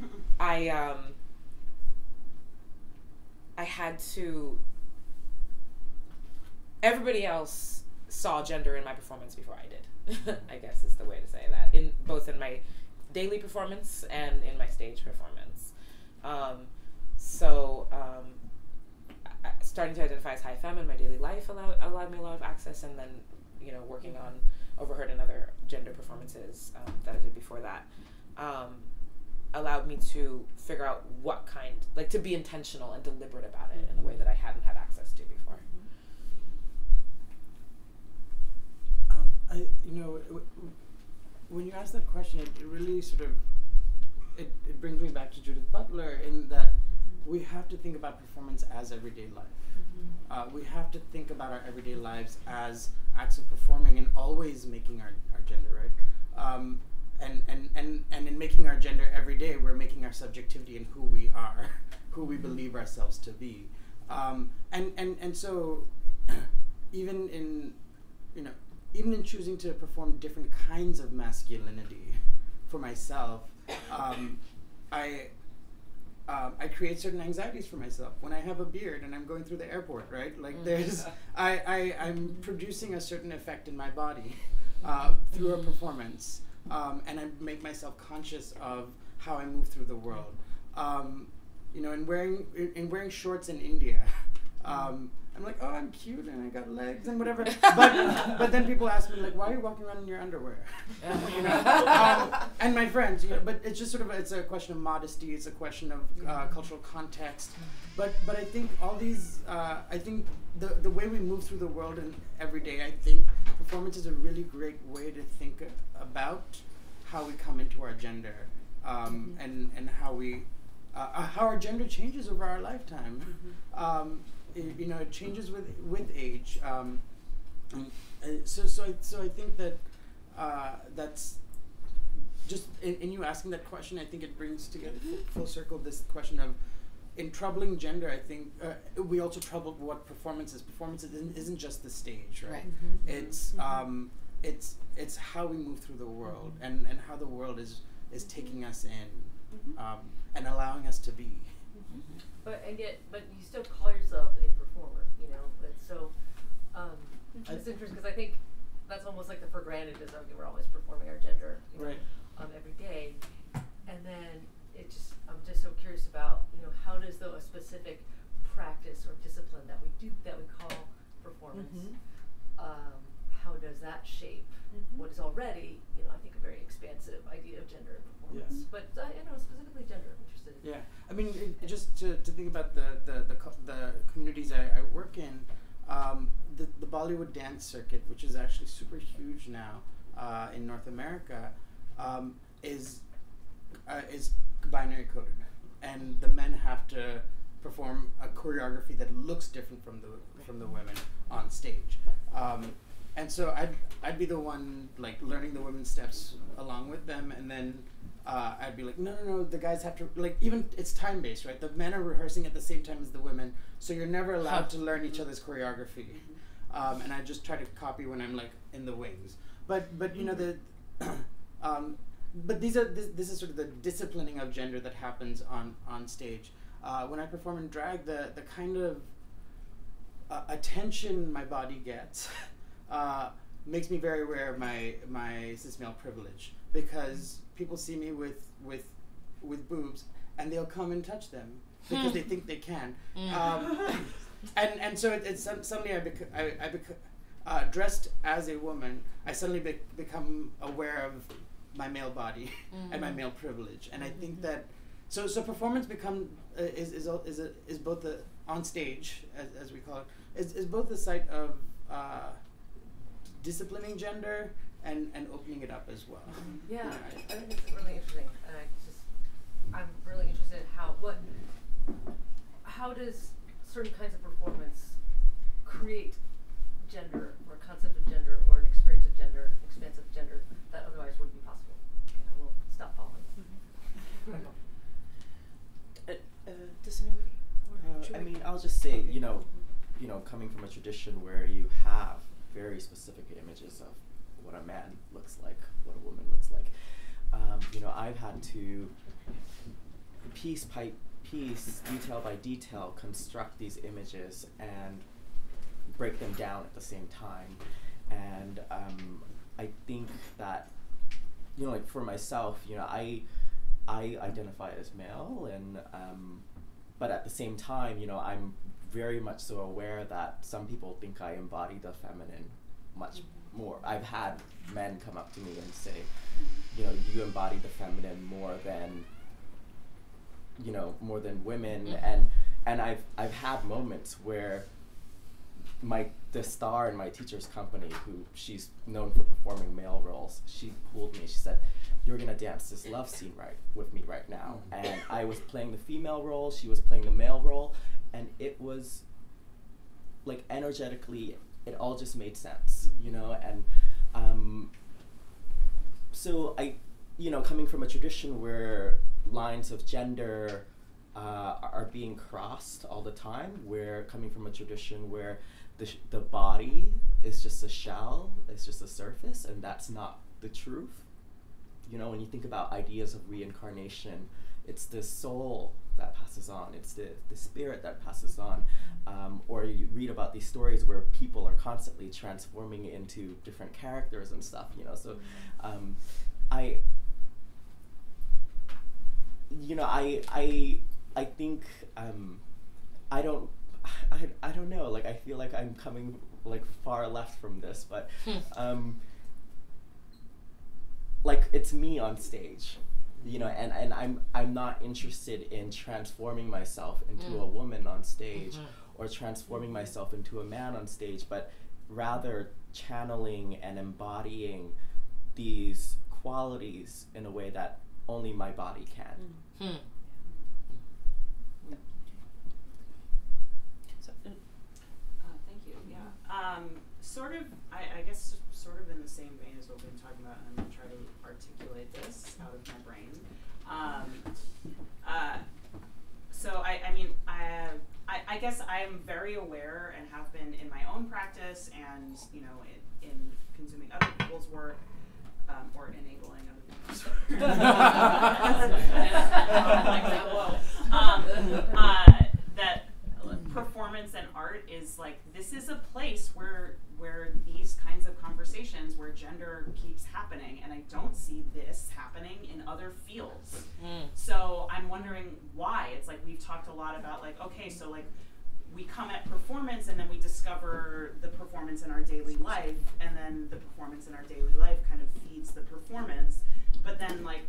had to. Everybody else saw gender in my performance before I did. I guess is the way to say that. Both in my daily performance and in my stage performance. Starting to identify as high femme in my daily life allowed me a lot of access, and then, you know, working on Overheard and other gender performances that I did before that allowed me to figure out what kind, like, to be intentional and deliberate about it in a way that I hadn't had access to before. When you ask that question, it really sort of it brings me back to Judith Butler, in that we have to think about performance as everyday life. We have to think about our everyday lives as acts of performing and always making our gender, right? And in making our gender every day, we're making our subjectivity and who we are, who we believe ourselves to be. And so even in choosing to perform different kinds of masculinity for myself, I create certain anxieties for myself when I have a beard and I'm going through the airport, right? Like I'm producing a certain effect in my body through a performance, and I make myself conscious of how I move through the world. In wearing shorts in India, I'm like, oh, I'm cute and I got legs and whatever. But then people ask me, like, why are you walking around in your underwear? And my friends, but it's just sort of, it's a question of modesty. It's a question of cultural context. But I think all these, I think the way we move through the world and every day, I think performance is a really great way to think about how we come into our gender, and how our gender changes over our lifetime. It changes with age. So I think that that's just in you asking that question. I think it brings together full circle this question of, in troubling gender, I think we also trouble what performance is. Performance isn't just the stage, right? It's how we move through the world, and how the world is taking us in, and allowing us to be. But you still call yourself a performer, and so it's interesting because I think that's almost like the for granted is, okay, we're always performing our gender, right, every day, and then I'm just so curious about, how does a specific practice or discipline that we call performance, how does that shape what is already, I think, a very expansive idea of gender and performance. Yes. But specifically gender, I'm interested in. Yeah, I mean, just to think about the communities I work in, the Bollywood dance circuit, which is actually super huge now in North America, is binary coded, and the men have to perform a choreography that looks different from the women on stage. And so I'd be the one, like, learning the women's steps along with them, and then I'd be like, no, the guys have to, like, even it's time based, right? The men are rehearsing at the same time as the women, so you're never allowed to learn each other's choreography. And I just try to copy when I'm, like, in the wings. But this is sort of the disciplining of gender that happens on stage. When I perform in drag, the kind of attention my body gets makes me very aware of my cis male privilege, because people see me with boobs and they'll come and touch them because they think they can, and so it's suddenly dressed as a woman, I suddenly become aware of my male body and my male privilege. And I think that so performance is both the on stage, as we call it, is both the site of disciplining gender and opening it up as well. Yeah, I think it's really interesting, and I'm really interested in how does certain kinds of performance create gender, or a concept of gender, or an experience of gender, expansive gender, that otherwise wouldn't be possible. Okay, I will stop following. Does anybody? I mean, I'll just say, you know, coming from a tradition where you have very specific images of what a man looks like, what a woman looks like, you know, I've had to piece by piece, detail by detail, construct these images and break them down at the same time. And I think that, you know, like for myself, you know, I identify as male, and but at the same time, you know, I'm very much so aware that some people think I embody the feminine much more. I've had men come up to me and say, you know, you embody the feminine more than, you know, more than women. And I've had moments where the star in my teacher's company, who she's known for performing male roles, she pulled me, she said, "You're gonna dance this love scene with me right now." And I was playing the female role, she was playing the male role, and it was like energetically, it all just made sense, you know. And so I, you know, coming from a tradition where lines of gender are being crossed all the time, we're coming from a tradition where the body is just a shell, it's just a surface, and that's not the truth. You know, when you think about ideas of reincarnation, it's the soul that passes on, it's the spirit that passes on. Or you read about these stories where people are constantly transforming into different characters and stuff, you know. So I think I don't know, like I feel like I'm coming like far left from this, but like it's me on stage, you know, and I'm not interested in transforming myself into a woman on stage or transforming myself into a man on stage, but rather channeling and embodying these qualities in a way that only my body can. So, thank you. Yeah. Sort of, I guess, sort of in the same vein as what we've been talking about, and I'm going to try to articulate this out of my brain. So, I guess I am very aware and have been in my own practice and, you know, in consuming other people's work, or enabling other people's work. That performance and art is like, this is a place where these kinds of conversations, where gender keeps happening, and I don't see this happening in other fields. So I'm wondering why. It's like we've talked a lot about like, okay, so like we come at performance and then we discover the performance in our daily life, and then the performance in our daily life kind of feeds the performance. But then like,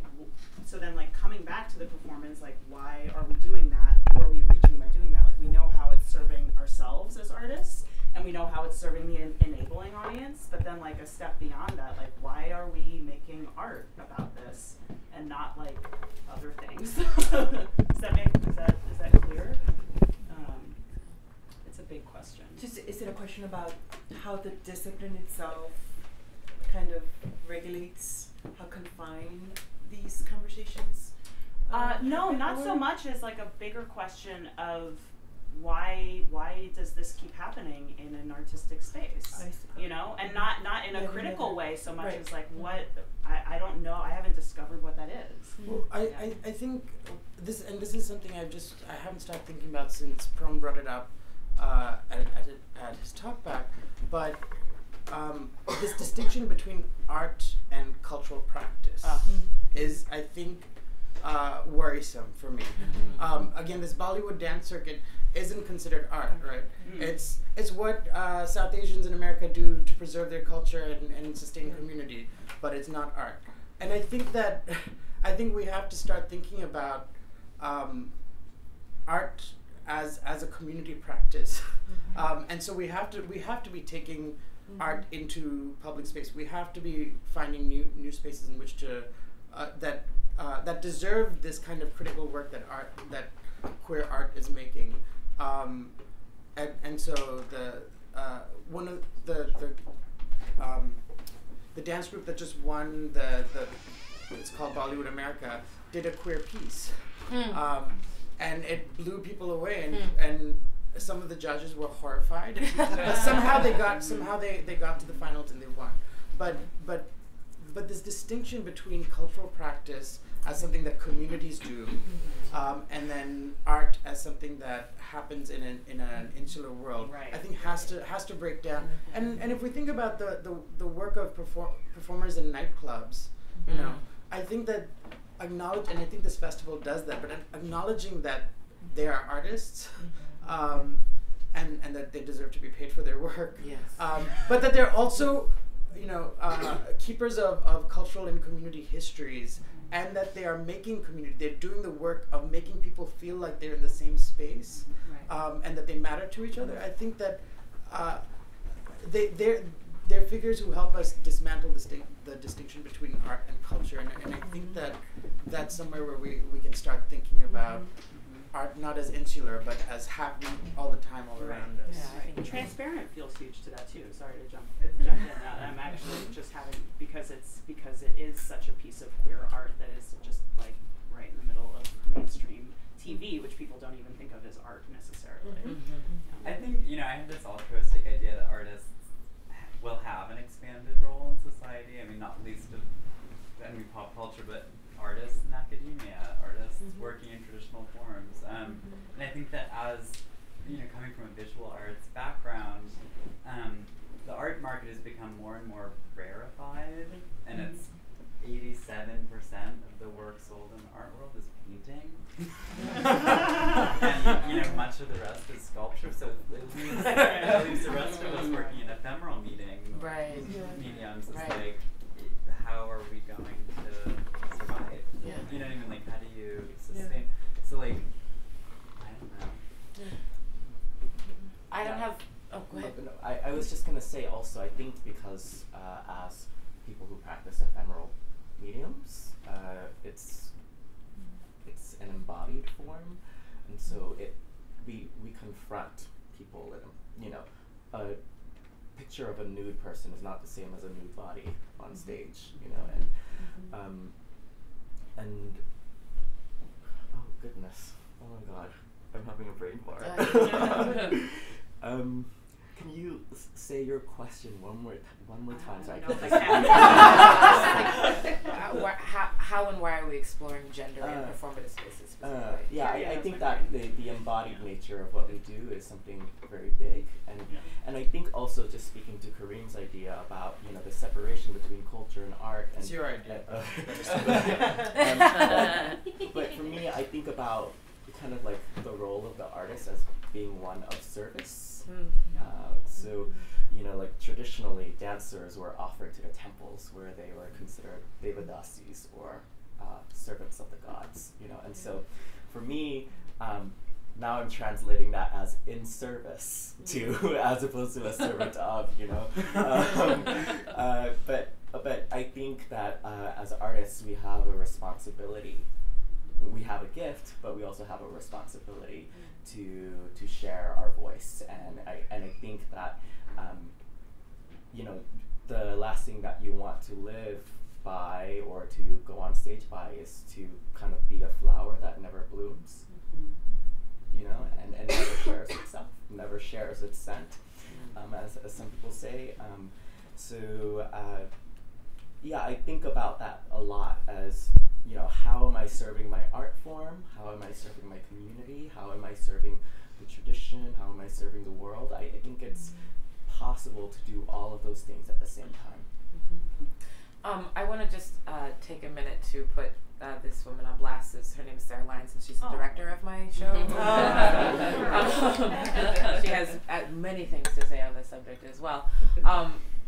so then like coming back to the performance, like why are we doing that? Who are we reaching by doing that? Like we know how it's serving ourselves as artists, and we know how it's serving the enabling audience, but then like a step beyond that, like why are we making art about this and not like other things? Is that clear? It's a big question. Just, is it a question about how the discipline itself kind of regulates, how confined these conversations? No, not so much as like a bigger question of why does this keep happening in an artistic space? You know, and not in a critical way so much as like what I don't know, I haven't discovered what that is. Well, I think this is something I haven't started thinking about since Prum brought it up at his talk back, but this distinction between art and cultural practice is, I think, worrisome for me. Again, this Bollywood dance circuit isn't considered art, right? It's what South Asians in America do to preserve their culture and sustain community, but it's not art. And I think we have to start thinking about art as a community practice, and so we have to be taking art into public space. We have to be finding new spaces in which to that deserve this kind of critical work that queer art is making. And so one of the dance group that just won it's called Bollywood America, did a queer piece, and it blew people away, and some of the judges were horrified. somehow they got to the finals and they won, but this distinction between cultural practice as something that communities do, and then art as something that happens in an insular world, I think has to break down. And if we think about the work of performers in nightclubs, you know, I think that and I think this festival does that, but acknowledging that they are artists, and that they deserve to be paid for their work, but that they're also, you know, keepers of cultural and community histories, and that they are making community. They're doing the work of making people feel like they're in the same space, and that they matter to each other. I think that they're figures who help us dismantle the distinction between art and culture, and I think that that's somewhere where we can start thinking about art not as insular, but as happening all the time all around us. Yeah, transparent feels huge to that too. Sorry to jump in. I'm actually just having because it is such a piece of queer art that is just like right in the middle of mainstream TV, which people don't even think of as art necessarily. I think, you know, I have this altruistic idea that artists will have an expanded role in society. I mean, not least of pop culture, but artists in academia, artists working in traditional forms. And I think that as, you know, coming from a visual arts background, the art market has become more and more rarefied, and it's 87% of the work sold in the art world is painting. And, you know, much of the rest is sculpture, so it leaves the rest of us working in ephemeral mediums. It's like, how are we going to survive? You know what I mean? Like, how do you sustain? So, like, I don't know. I don't have. Oh, go ahead. No, I was just gonna say also, I think because as people who practice ephemeral mediums, it's an embodied form, and so we confront people, and, you know, a picture of a nude person is not the same as a nude body on stage, you know, and oh goodness, oh my god, I'm having a brain fart. Can you say your question one more time so I can how and why are we exploring gender in performative spaces specifically? I think that the embodied nature of what we do is something very big, and I think also just speaking to Kareem's idea about, you know, the separation between culture and art. And it's your idea. But for me, I think about kind of like the role of the artist as being one of service. So, you know, like traditionally, dancers were offered to the temples where they were considered devadasis, or servants of the gods, you know. And so, for me, now I'm translating that as in service to, as opposed to a servant of, you know. But I think that as artists, we have a responsibility. We have a gift, but we also have a responsibility to share our voice, and I think that you know, the last thing that you want to live by or to go on stage by is to kind of be a flower that never blooms, you know, and never shares itself, never shares its scent, as some people say. Yeah, I think about that a lot as, you know, how am I serving my art form? How am I serving my community? How am I serving the tradition? How am I serving the world? I think it's possible to do all of those things at the same time. I want to just take a minute to put this woman on blast. Her name is Sarah Lyons, and she's the director of my show. She has many things to say on this subject as well.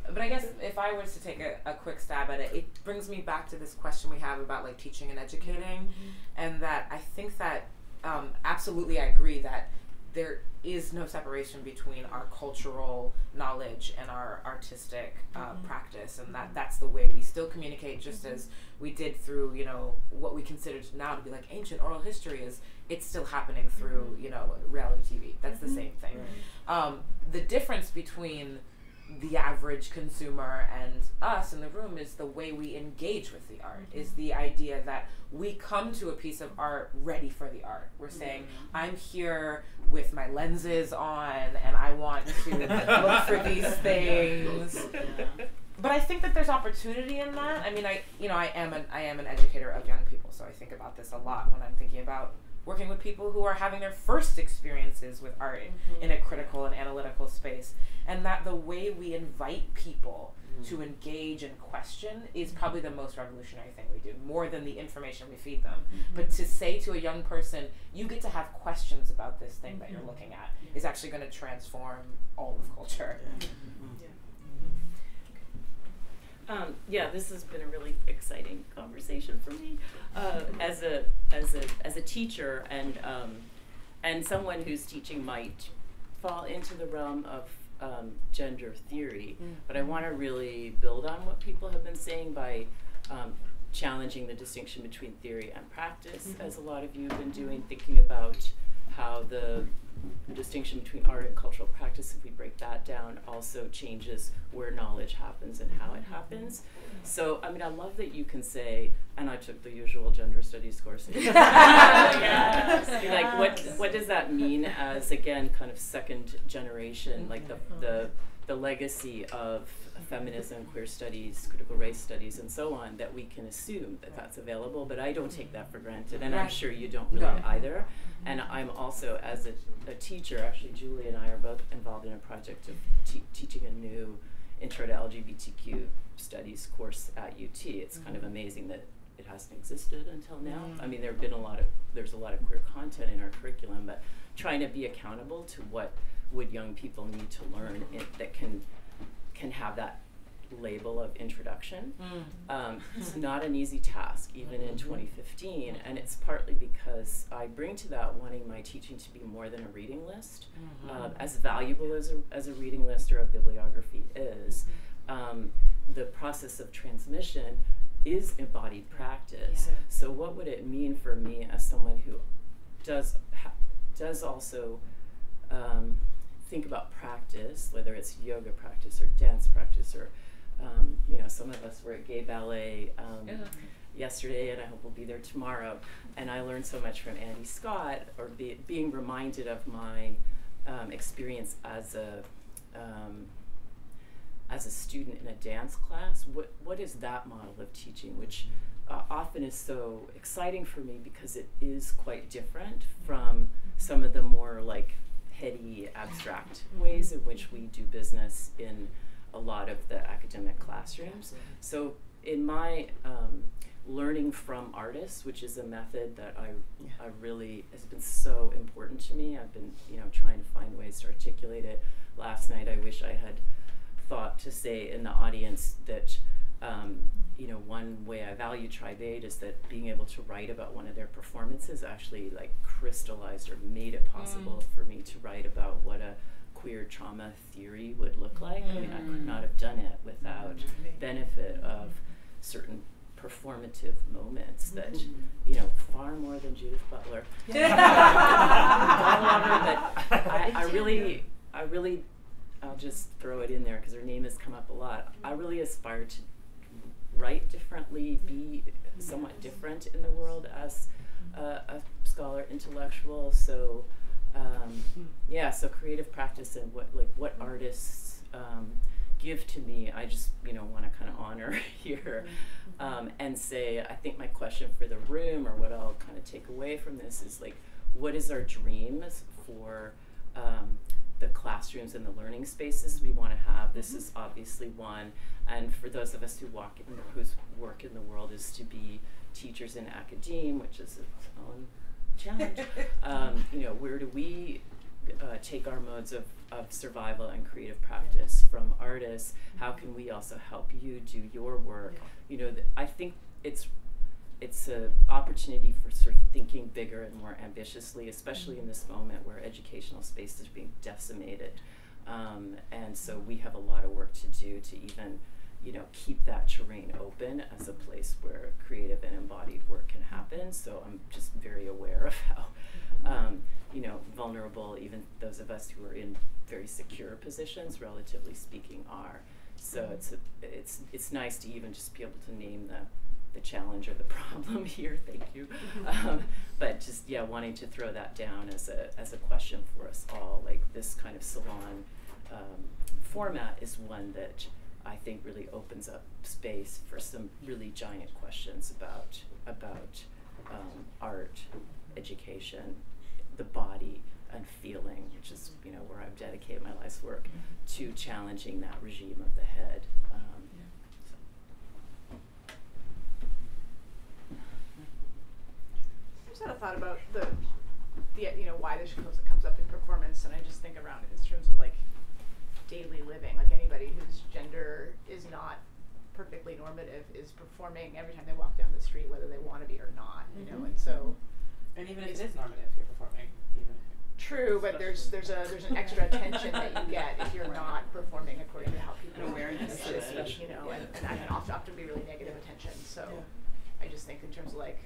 But I guess if I was to take a quick stab at it, it brings me back to this question we have about like teaching and educating, and that I think that absolutely I agree that there is no separation between our cultural knowledge and our artistic practice, and that's the way we still communicate, just as we did through, you know, what we consider now to be like ancient oral history it's still happening through, you know, reality TV. That's the same thing. The difference between the average consumer and us in the room is the way we engage with the art, is the idea that we come to a piece of art ready for the art. We're saying, I'm here with my lenses on and I want to look for these things. But I think that there's opportunity in that. I mean, I am an educator of young people, so I think about this a lot when I'm thinking about working with people who are having their first experiences with art in a critical and analytical space. And that the way we invite people to engage and question is probably the most revolutionary thing we do, more than the information we feed them. But to say to a young person, you get to have questions about this thing that you're looking at, is actually going to transform all of culture. Yeah, this has been a really exciting conversation for me as a teacher, and someone whose teaching might fall into the realm of gender theory. But I want to really build on what people have been saying by challenging the distinction between theory and practice, as a lot of you have been doing, thinking about how the distinction between art and cultural practice, if we break that down, also changes where knowledge happens and how it happens. So, I mean, I love that you can say, and I took the usual gender studies courses. Like, what does that mean as, again, kind of second generation, like the legacy of feminism, queer studies, critical race studies, and so on, that we can assume that that's available, but I don't take that for granted, and I'm sure you don't really either. And I'm also, as a teacher, actually Julie and I are both involved in a project of teaching a new Intro to LGBTQ Studies course at UT. It's kind of amazing that it hasn't existed until now. I mean, there's a lot of queer content in our curriculum, but trying to be accountable to what would young people need to learn that can have that label of introduction. It's not an easy task, even in 2015, and it's partly because I bring to that wanting my teaching to be more than a reading list. As valuable as a reading list or a bibliography is, the process of transmission is embodied practice. So what would it mean for me as someone who does also think about practice, whether it's yoga practice or dance practice, or some of us were at gay ballet yesterday, and I hope we'll be there tomorrow. And I learned so much from Andy Scott, or being reminded of my experience as a student in a dance class. What is that model of teaching, which often is so exciting for me because it is quite different from some of the more like heady, abstract ways in which we do business in a lot of the academic classrooms. So in my learning from artists, which is a method that I really has been so important to me, I've been trying to find ways to articulate it. Last night I wish I had thought to say in the audience that one way I value Traber is that being able to write about one of their performances actually like crystallized or made it possible for me to write about what a queer trauma theory would look like. I mean, I could not have done it without benefit of certain performative moments that, far more than Judith Butler. I really, I'll just throw it in there because her name has come up a lot. I really aspire to write differently, be somewhat different in the world as a scholar, intellectual. So, so creative practice and what artists give to me, I just want to kind of honor here and say, I think my question for the room, or what I'll kind of take away from this, is like, what is our dreams for the classrooms and the learning spaces we want to have. This is obviously one, and for those of us whose work in the world is to be teachers in academe, which is its own challenge. Where do we take our modes of survival and creative practice from artists? How can we also help you do your work? I think it's an opportunity for sort of thinking bigger and more ambitiously, especially in this moment where educational space is being decimated. And so we have a lot of work to do to even, keep that terrain open as a place where creative and embodied work can happen. So I'm just very aware of how, vulnerable even those of us who are in very secure positions, relatively speaking, are. So it's nice to even just be able to name the challenge or the problem here. Thank you. But just wanting to throw that down as a question for us all. Like this kind of salon format is one that I think really opens up space for some really giant questions about art, education, the body, and feeling, which is where I've dedicated my life's work to challenging that regime of the head. I just had a thought about the why this comes up in performance, and I just think around it in terms of like daily living. Like anybody whose gender is not perfectly normative is performing every time they walk down the street, whether they want to be or not. And so. And even if it is normative, you're performing. True, but there's an extra attention that you get if you're not performing according to how people awareness should be, and that can often be really negative attention. So I just think in terms of like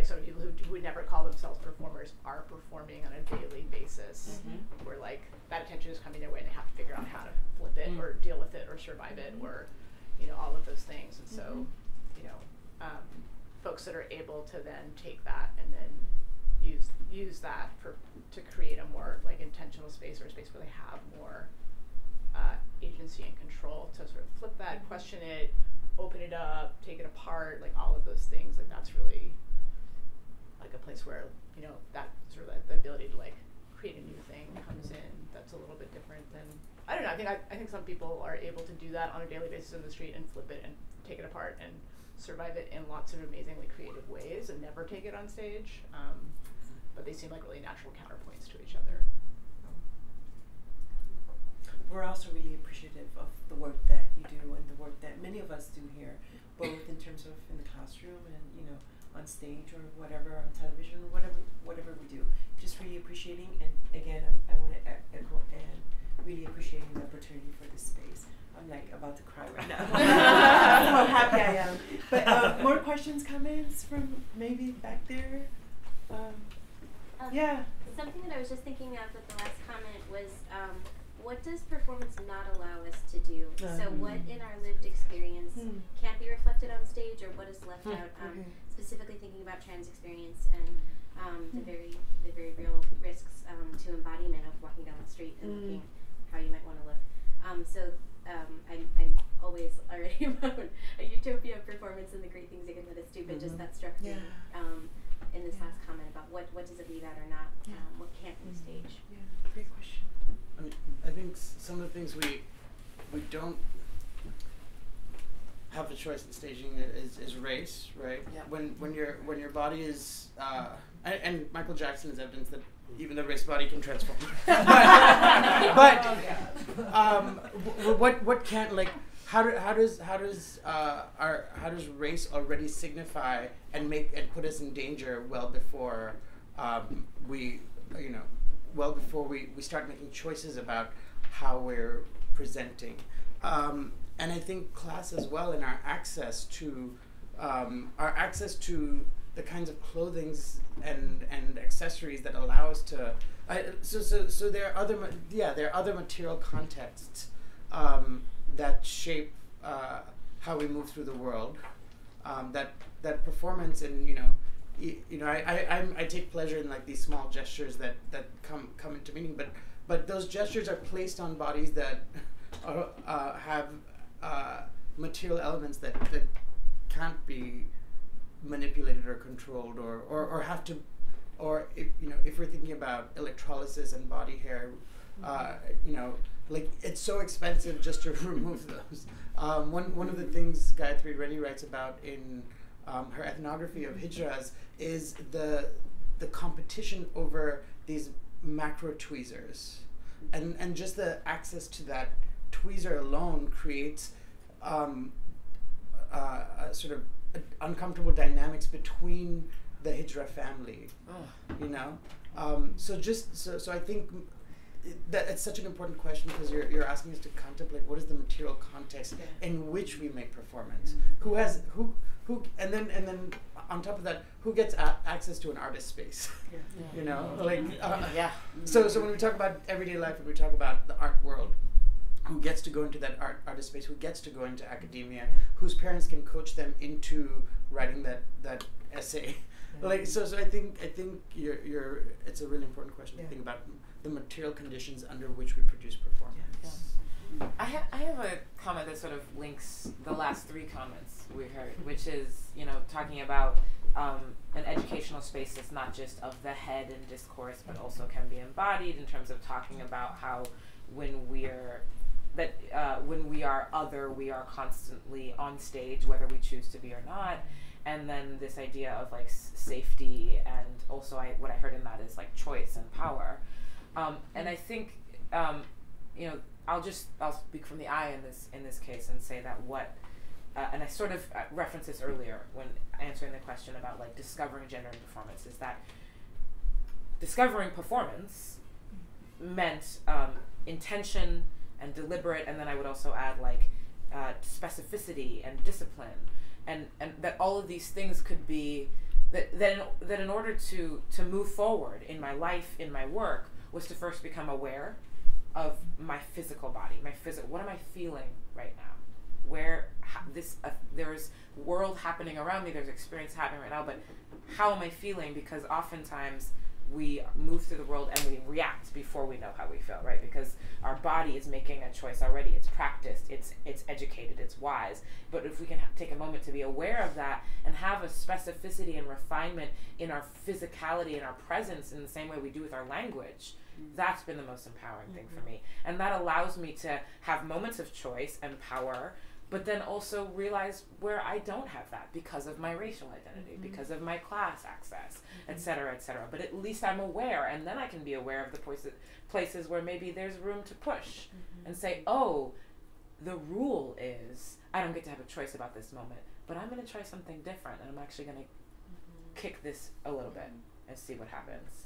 some people who would never call themselves performers are performing on a daily basis, where like that attention is coming their way and they have to figure out how to flip it or deal with it or survive it or all of those things. And so folks that are able to then take that and then use that to create a more like intentional space or a space where they have more agency and control to sort of flip that, question it, open it up, take it apart, like all of those things. Like that's really like a place where that sort of the ability to like create a new thing comes in. That's a little bit different than I don't know. I think some people are able to do that on a daily basis in the street and flip it and take it apart and survive it in lots of amazingly creative ways and never take it on stage. But they seem like really natural counterpoints to each other. We're also really appreciative of the work that you do and the work that many of us do here, both in terms of in the classroom and on stage or whatever, on television or whatever we do. Just really appreciating, and again, I want to echo and really appreciating the opportunity for this space. I'm like about to cry right now. That's how happy I am. But more questions, comments from maybe back there? Yeah. Something that I was just thinking of with the last comment was, what does performance not allow us to do? So what in our lived experience can't be reflected on stage, or what is left out? Specifically thinking about trans experience and the very real risks to embodiment of walking down the street and looking how you might want to look. I'm always already about a utopia of performance and the great things it can let us do, but just that struck me in this last comment about what does it leave out or not, what can't be staged. Yeah, great question. I think some of the things we don't have a choice in staging is race, right? Yeah. When your body is and Michael Jackson is evidence that even the race body can transform. But what can't, like, how does race already signify and put us in danger well before we start making choices about how we're presenting, and I think class as well, in our access to the kinds of clothings and accessories that allow us to. So there are other material contexts that shape how we move through the world. That performance and I take pleasure in like these small gestures that come into meaning, but those gestures are placed on bodies that have material elements that can't be manipulated or controlled or have to, or if we're thinking about electrolysis and body hair, you know, like it's so expensive just to remove those. One of the things Gayatri Reddy writes about in her ethnography of hijras is the competition over these macro tweezers, and just the access to that tweezer alone creates sort of uncomfortable dynamics between the hijra family, you know. So I think that it's such an important question, because you're asking us to contemplate what is the material context in which we make performance. Who and then on top of that, who gets access to an artist space? You know, like So when we talk about everyday life, when we talk about the art world, who gets to go into that artist space? Who gets to go into academia? Whose parents can coach them into writing that essay? Like so I think you're it's a really important question to think about the material conditions under which we produce performance. I have a comment that sort of links the last three comments we heard, which is, you know, talking about an educational space that's not just of the head and discourse, but also can be embodied in terms of talking about how when we are other, we are constantly on stage, whether we choose to be or not. And then this idea of like safety, and also what I heard in that is like choice and power. And I think, you know, I'll speak from the I in this case and say that and I sort of referenced this earlier when answering the question about like discovering gender in performance, is that discovering performance meant intention and deliberate, and then I would also add like specificity and discipline, and that all of these things could be that in order to move forward in my life, in my work, was to first become aware of my physical body, what am I feeling right now? There's world happening around me, there's experience happening right now, but how am I feeling? Because oftentimes we move through the world and we react before we know how we feel, right? Because our body is making a choice already. It's practiced, it's educated, it's wise. But if we can take a moment to be aware of that and have a specificity and refinement in our physicality and our presence in the same way we do with our language, that's been the most empowering thing for me. And that allows me to have moments of choice and power, but then also realize where I don't have that because of my racial identity, because of my class access, et cetera, et cetera. But at least I'm aware, and then I can be aware of the places where maybe there's room to push and say, oh, the rule is I don't get to have a choice about this moment, but I'm going to try something different, and I'm actually going to kick this a little bit and see what happens.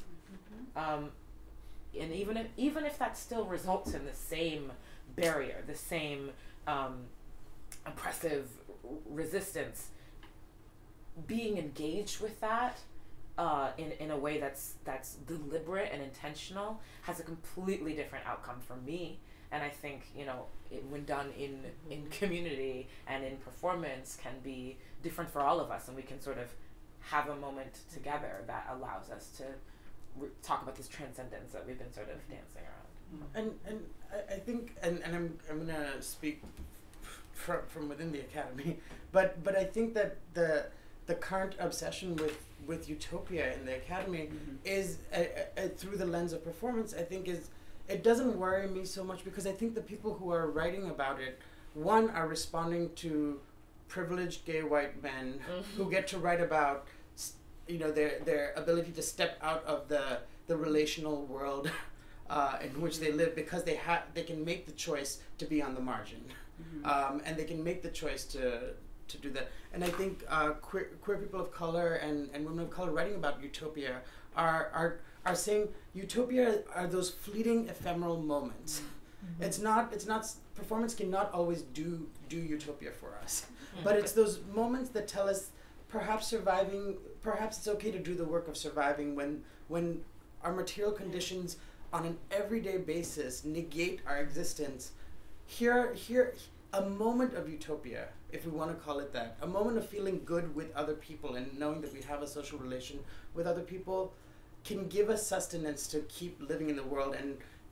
And even if that still results in the same barrier, the same oppressive resistance, being engaged with that in a way that's deliberate and intentional has a completely different outcome for me. And I think, you know, when done in community and in performance, can be different for all of us, and we can sort of have a moment together that allows us to talk about this transcendence that we've been sort of dancing around. And I think, and I'm gonna speak from within the academy, but I think that the current obsession with utopia in the academy is through the lens of performance. I think it doesn't worry me so much, because I think the people who are writing about it, one, are responding to privileged gay white men who get to write about, you know, their ability to step out of the relational world in which they live, because they can make the choice to be on the margin, and they can make the choice to do that. And I think queer people of color and women of color writing about utopia are saying utopia are those fleeting, ephemeral moments. It's not performance cannot always do utopia for us, but it's those moments that tell us perhaps it's okay to do the work of surviving when our material conditions on an everyday basis negate our existence. Here, a moment of utopia, if we want to call it that, a moment of feeling good with other people and knowing that we have a social relation with other people, can give us sustenance to keep living in the world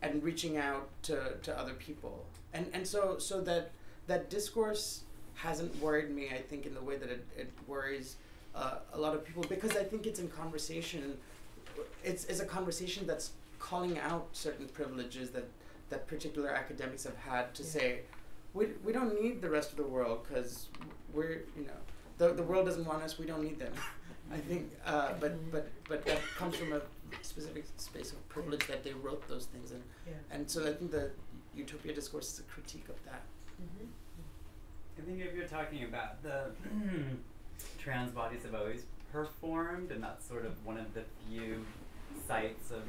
and reaching out to other people. And so that discourse hasn't worried me, I think, in the way that it worries a lot of people, because I think it's in conversation. It's a conversation that's calling out certain privileges that particular academics have had to say, we don't need the rest of the world because we're, the world doesn't want us, we don't need them. I think, but that comes from a specific space of privilege that they wrote those things in. And so I think the utopia discourse is a critique of that. I think if you're talking about the trans bodies have always performed, and that's sort of one of the few sites of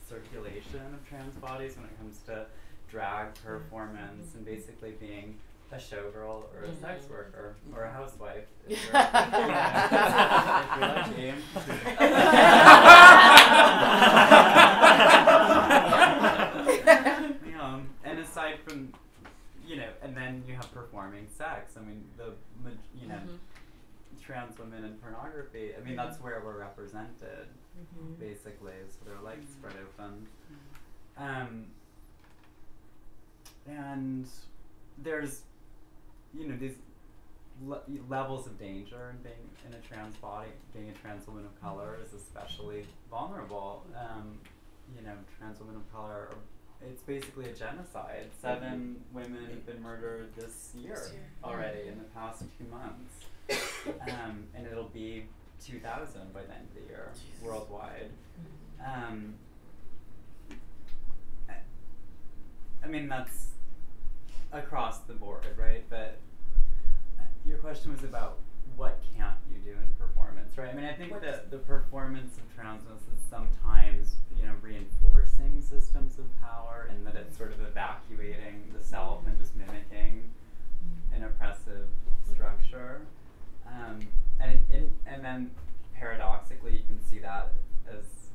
circulation of trans bodies when it comes to drag performance and basically being a showgirl or a sex worker or a housewife. If you're, and aside from, and then you have performing sex. I mean, trans women in pornography. I mean, that's where we're represented, basically. So their legs spread open. And there's, these levels of danger in being in a trans body. Being a trans woman of color is especially vulnerable. Trans women of color, it's basically a genocide. 7 women have been murdered this year already in the past 2 months. And it'll be 2,000 by the end of the year worldwide. I mean, that's across the board, right? But your question was about what can't you do in performance, right? I mean, I think that the performance of transness is sometimes, reinforcing systems of power, and that it's sort of evacuating the self and just mimicking an oppressive structure. And then paradoxically, you can see that as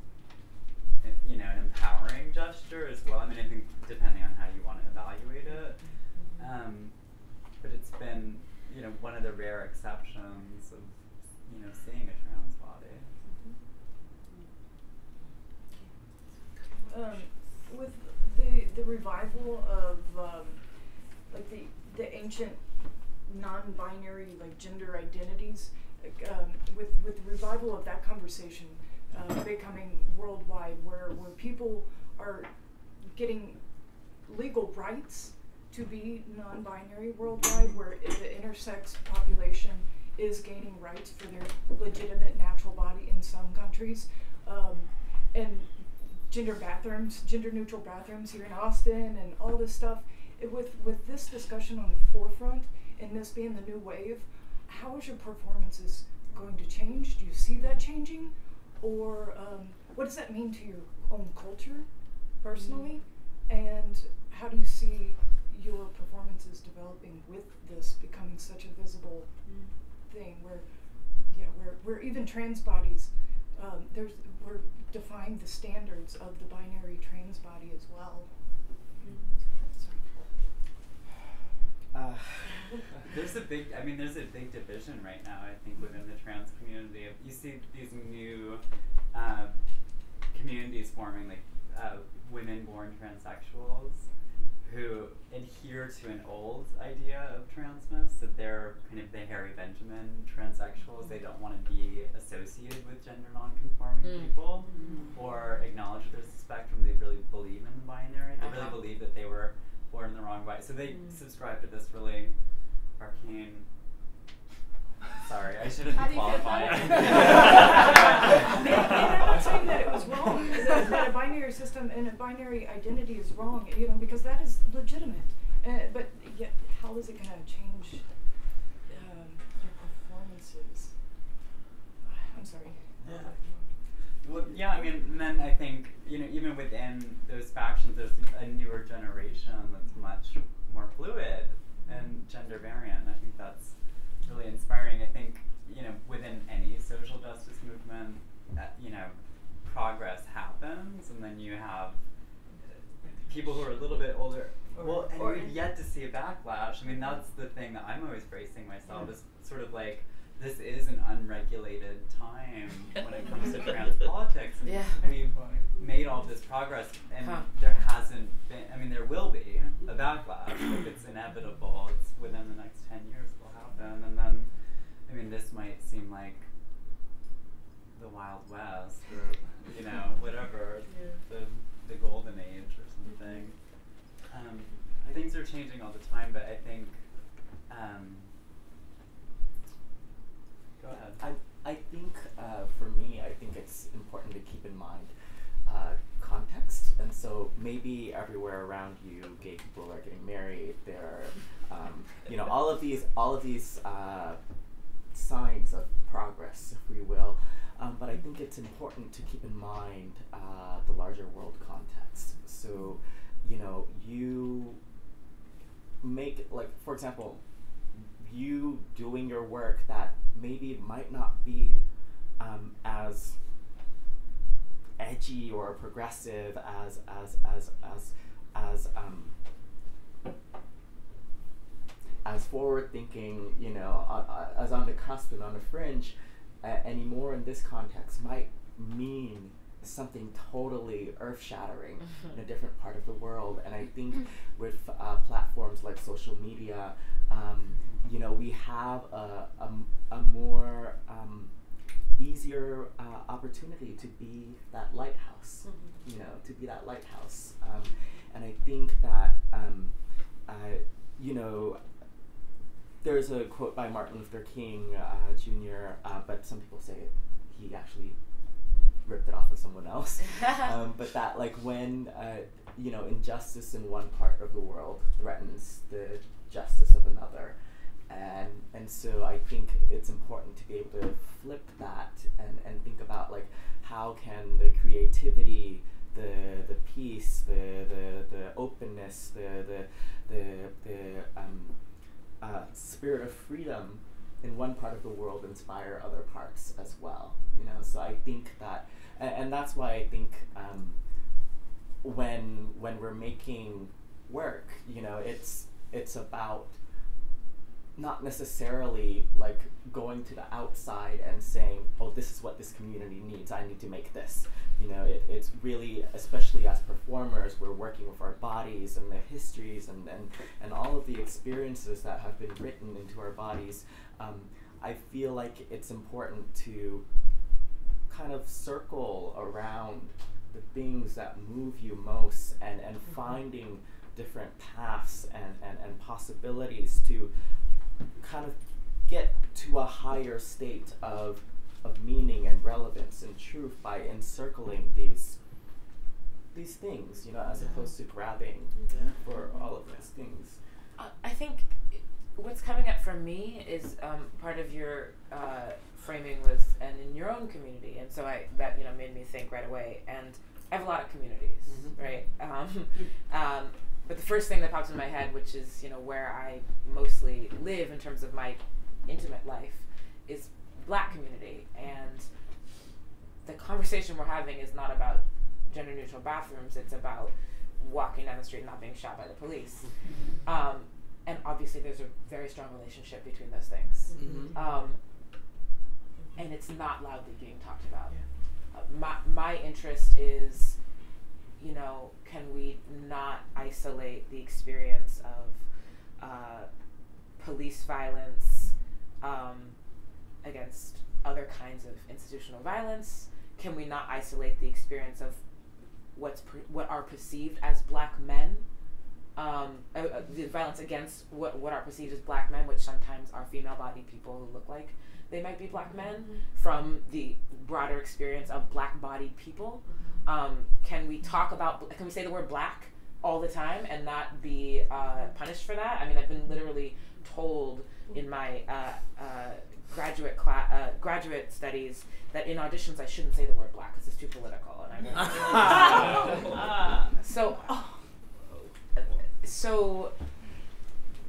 an empowering gesture as well. I mean, I think depending on how you want to evaluate it, but it's been one of the rare exceptions of seeing a trans body. With the revival of the ancient non-binary gender identities, with the revival of that conversation becoming worldwide, where people are getting legal rights to be non-binary worldwide, where the intersex population is gaining rights for their legitimate natural body in some countries, and gender-neutral bathrooms here in Austin, and all this stuff. With this discussion on the forefront, and this being the new wave, how is your performances going to change? Do you see that changing? Or what does that mean to your own culture, personally? And how do you see your performances developing with this becoming such a visible thing, where even trans bodies, we're defying the standards of the binary trans body as well. There's a big division right now, I think, within the trans community. You see these new communities forming, like women-born transsexuals, who adhere to an old idea of transness, that they're kind of the Harry Benjamin transsexuals. They don't want to be associated with gender non-conforming people or acknowledge that there's a spectrum. They really believe in the binary. They really believe that they were born in the wrong way. So they subscribe to this really arcane. Sorry, I shouldn't be qualifying. I'm not saying that it was wrong, that a binary system and a binary identity is wrong, because that is legitimate. But yet, how is it going to change your performances? I'm sorry. Well, yeah, I mean, and then I think, even within those factions, there's a newer generation that's much more fluid and gender variant. I think that's really inspiring. I think, within any social justice movement, progress happens, and then you have people who are a little bit older. And we've yet to see a backlash. I mean, that's the thing that I'm always bracing myself, is sort of like, this is an unregulated time when it comes to trans politics. And we've made all this progress, and there hasn't been, there will be a backlash. Like, it's inevitable. It's within the next 10 years it will happen. And then, this might seem like the Wild West, or, whatever. The changing all the time, but I think, go ahead. I think for me, I think it's important to keep in mind context, and so maybe everywhere around you, gay people are getting married. There are, you know, all of these signs of progress, if we will. But I think it's important to keep in mind the larger world context. So, you know, you make, like, for example, you doing your work that maybe might not be as edgy or progressive as forward thinking, you know, as on the cusp and on the fringe anymore in this context might mean something totally earth-shattering in a different part of the world. And I think with platforms like social media, you know, we have a more easier opportunity to be that lighthouse, you know, to be that lighthouse. And I think that, you know, there's a quote by Martin Luther King Jr., but some people say he actually ripped it off of someone else. But that, like, when, you know, injustice in one part of the world threatens the justice of another. And so I think it's important to be able to flip that and think about, like, how can the creativity, the peace, the openness, the spirit of freedom in one part of the world inspire other parts as well, you know. So I think that, and that's why I think when we're making work, you know, it's about not necessarily like going to the outside and saying, oh, this is what this community needs, I need to make this. You know, it's really, especially as performers, we're working with our bodies and the histories and all of the experiences that have been written into our bodies. I feel like it's important to kind of circle around the things that move you most and finding different paths and possibilities to kind of get to a higher state of meaning and relevance and truth by encircling these things, you know, as opposed to grabbing for all of these things. I think what's coming up for me is part of your framing was, and in your own community, and so that, you know, made me think right away. And I have a lot of communities, right? But the first thing that pops in my head, which is, you know, where I mostly live in terms of my intimate life, is Black community. And the conversation we're having is not about gender neutral bathrooms, it's about walking down the street and not being shot by the police. And obviously there's a very strong relationship between those things. And it's not loudly being talked about. My interest is, you know, can we not isolate the experience of police violence against other kinds of institutional violence? Can we not isolate the experience of what are perceived as Black men? The violence against what are perceived as Black men, which sometimes are female-bodied people who look like they might be Black men, from the broader experience of Black-bodied people. Can we say the word Black all the time and not be punished for that? I mean, I've been literally told in my graduate studies that in auditions I shouldn't say the word Black because it's too political, and so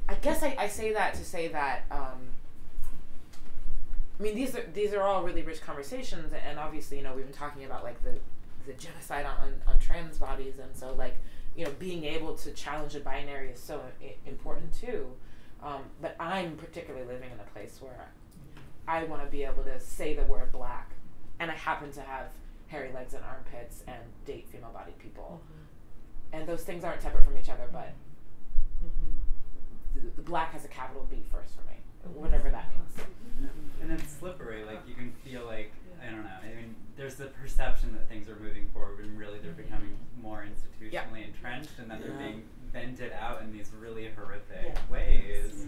I guess I say that to say that I mean, these are all really rich conversations, and obviously, you know, we've been talking about like the genocide on trans bodies, and so, like, you know, being able to challenge a binary is so important too. But I'm particularly living in a place where I want to be able to say the word Black, and I happen to have hairy legs and armpits and date female-bodied people, and those things aren't separate from each other, but the Black has a capital B first for me, whatever that means. And it's slippery, like you can feel like, I don't know, I mean, there's the perception that things are moving forward and really they're becoming more institutionally entrenched, and then they're being bend it out in these really horrific ways.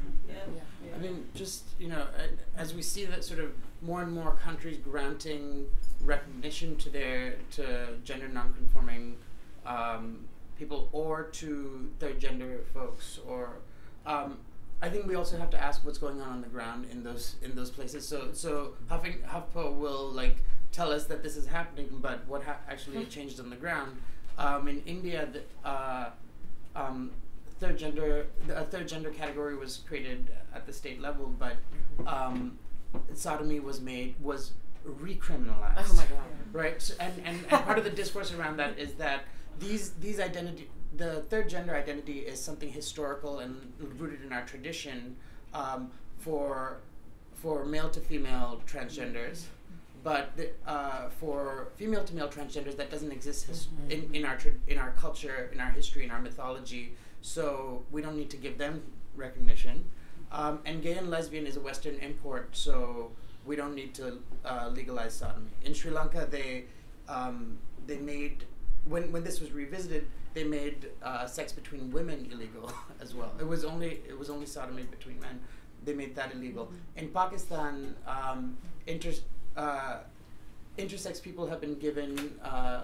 I mean, just, as we see that sort of more and more countries granting recognition to gender nonconforming people or to their gender folks, or I think we also have to ask what's going on the ground in those places. So HuffPo will tell us that this is happening, but what actually changed on the ground. In India, a third gender category was created at the state level, but sodomy was recriminalized. Oh my God! Right, so, and part of the discourse around that is that the third gender identity is something historical and rooted in our tradition for male to female transgenders. But for female to male transgenders, that doesn't exist in our culture, in our history, in our mythology. So we don't need to give them recognition. And gay and lesbian is a Western import, so we don't need to legalize sodomy. In Sri Lanka, they made, when this was revisited, they made sex between women illegal as well. It was only sodomy between men. They made that illegal. In Pakistan, intersex people have been given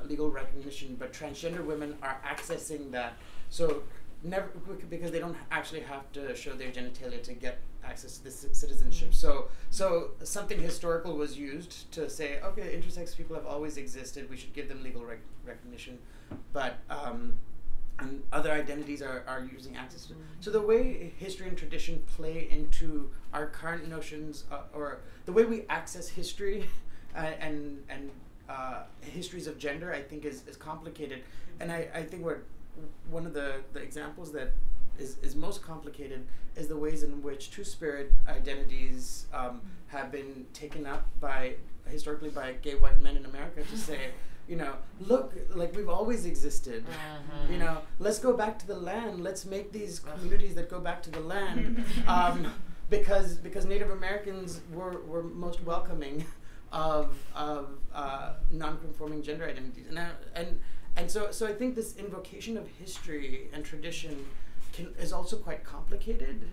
legal recognition, but transgender women are accessing that. So never, because they don't actually have to show their genitalia to get access to this citizenship. So something historical was used to say, okay, intersex people have always existed. We should give them legal recognition, but and other identities are using access to. So the way history and tradition play into our current notions, or the way we access history and histories of gender, I think is complicated. And I think one of the examples that is most complicated is the ways in which two-spirit identities have been taken up historically by gay white men in America to say, look, we've always existed. Let's go back to the land. Let's make these communities that go back to the land, because Native Americans were most welcoming of non-conforming gender identities, and so I think this invocation of history and tradition is also quite complicated.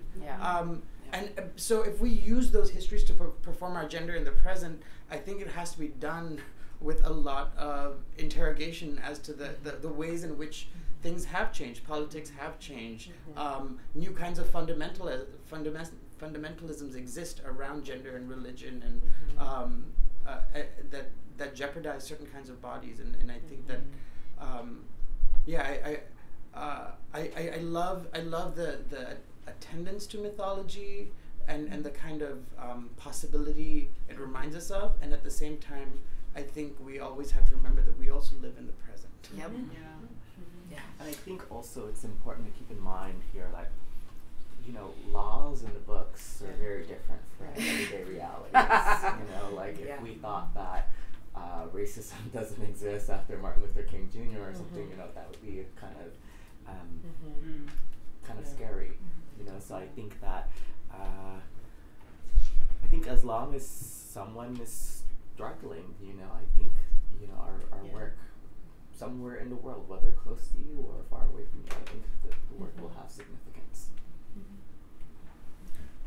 And so if we use those histories to perform our gender in the present, I think it has to be done with a lot of interrogation as to the ways in which things have changed, politics have changed, new kinds of fundamentalisms exist around gender and religion, and that jeopardize certain kinds of bodies, and I think that I love the attendance to mythology and the kind of possibility it reminds us of, and at the same time, I think we always have to remember that we also live in the present. Yep. Yeah. And I think also it's important to keep in mind here, laws in the books are very different from everyday realities. If we thought that racism doesn't exist after Martin Luther King Jr. or something, that would be kind of scary. So I think that as long as someone is struggling, I think our work somewhere in the world, whether close to you or far away from you, I think that the work will have significance.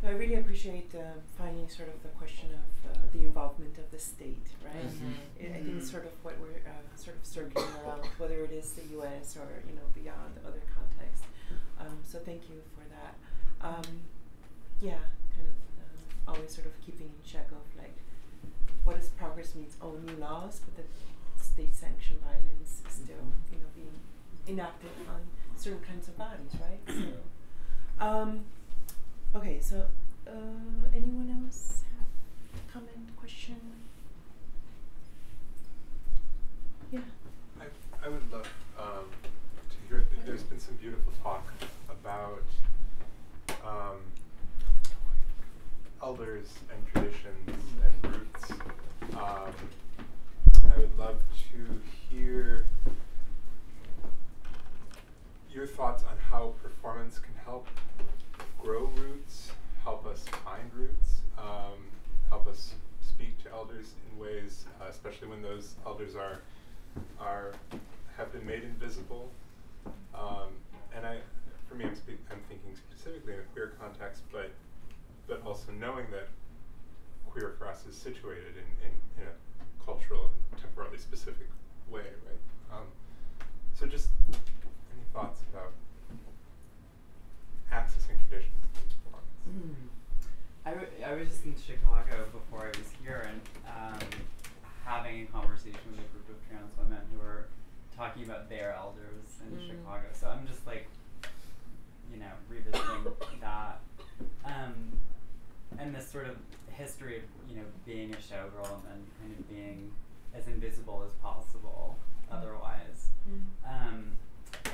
I really appreciate finding sort of the question of the involvement of the state, right? I think it's sort of what we're sort of circling around, whether it is the U.S. or beyond other contexts. So thank you for that. Always sort of keeping in check of what does progress means? Oh, new laws, but the state-sanctioned violence is still being enacted on certain kinds of bodies, right? So, okay, so anyone else have a comment, question? Yeah. I would love to hear. There's been some beautiful talk about elders and traditions and roots. I would love to hear your thoughts on how performance can help grow roots, help us find roots, help us speak to elders in ways, especially when those elders have been made invisible. And for me, I'm thinking specifically in a queer context, but also knowing that queer for us is situated in a cultural and temporally specific way, right? So just any thoughts about accessing traditions in performance? I was just in Chicago before I was here, and having a conversation with a group of trans women who were talking about their elders in Chicago. So I'm just like, revisiting that. And this sort of history of, being a showgirl and then kind of being as invisible as possible otherwise.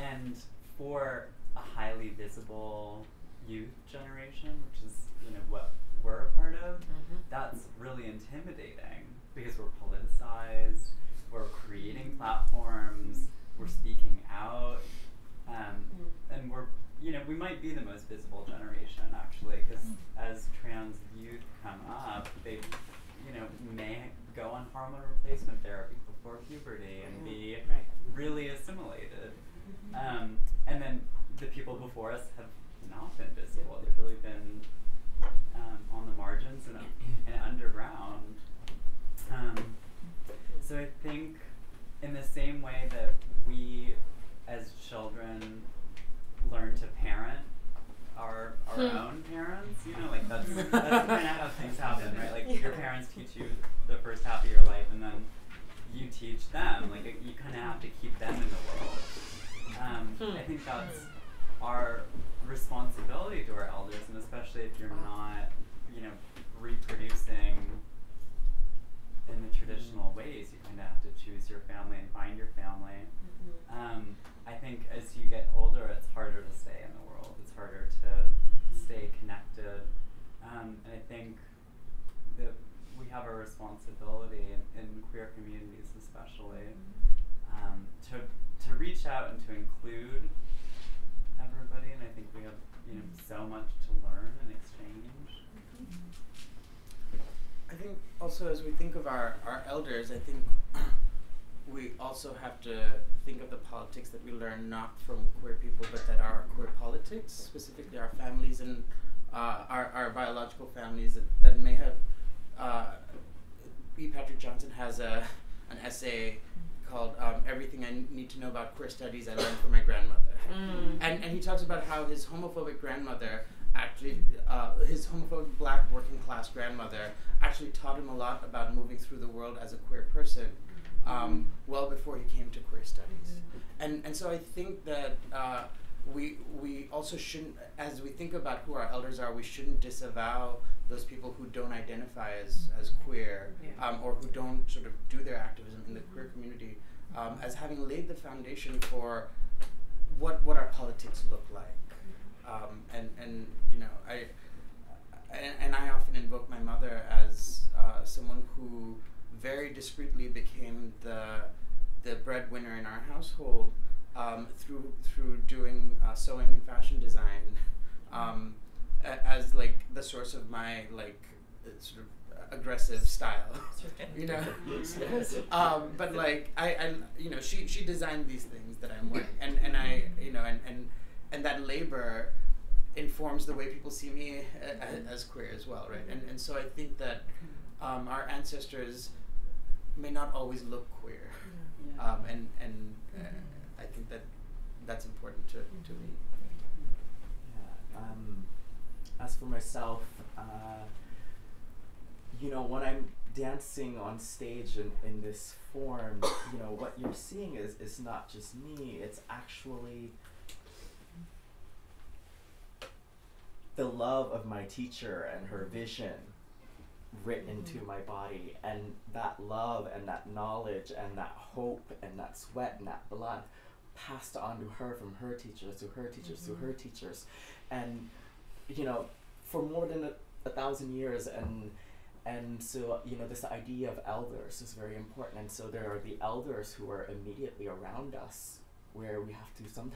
And for a highly visible youth generation, which is, what we're a part of, that's really intimidating because we're politicized, we're creating platforms, we're speaking out, and we're, we might be the most visible generation actually, because as trans youth come up, they, may go on hormone replacement therapy before puberty and be really assimilated. And then the people before us have not been visible. They've really been on the margins and underground. So I think in the same way that we as children learn to parent our own parents, that's kind of how things happen, right? Like your parents teach you the first half of your life, and then you teach them. Like you kind of have to keep them in the world. I think that's our responsibility to our elders, and especially if you're not, reproducing in the traditional ways, you kind of have to choose your family and find your family. I think as you get older, it's harder to stay in the world. It's harder to stay connected. And I think that we have a responsibility in queer communities especially to reach out and to include everybody, and I think we have so much to learn and exchange. I think also as we think of our elders, I think we also have to think of the politics that we learn not from queer people, but that are queer politics, specifically our families and our biological families that may have. E. Patrick Johnson has an essay called Everything I Need to Know About Queer Studies I Learned from My Grandmother. And he talks about how his homophobic grandmother actually, his homophobic black working class grandmother actually taught him a lot about moving through the world as a queer person well before he came to queer studies. And so I think that we also shouldn't, as we think about who our elders are, we shouldn't disavow those people who don't identify as queer or who don't sort of do their activism in the queer community as having laid the foundation for what our politics look like. I often invoke my mother as someone who very discreetly became the breadwinner in our household through doing sewing and fashion design as like the source of my sort of aggressive style, but like I she designed these things that I'm wearing, and I and that labor informs the way people see me as queer as well, right? And so I think that our ancestors may not always look queer, and I think that that's important to me. As for myself, when I'm dancing on stage in this form, what you're seeing is not just me, it's actually the love of my teacher and her vision written into my body, and that love and that knowledge and that hope and that sweat and that blood passed on to her from her teachers to her teachers to her teachers, and for more than 1,000 years, and so this idea of elders is very important. And so there are the elders who are immediately around us, where we have to teach them.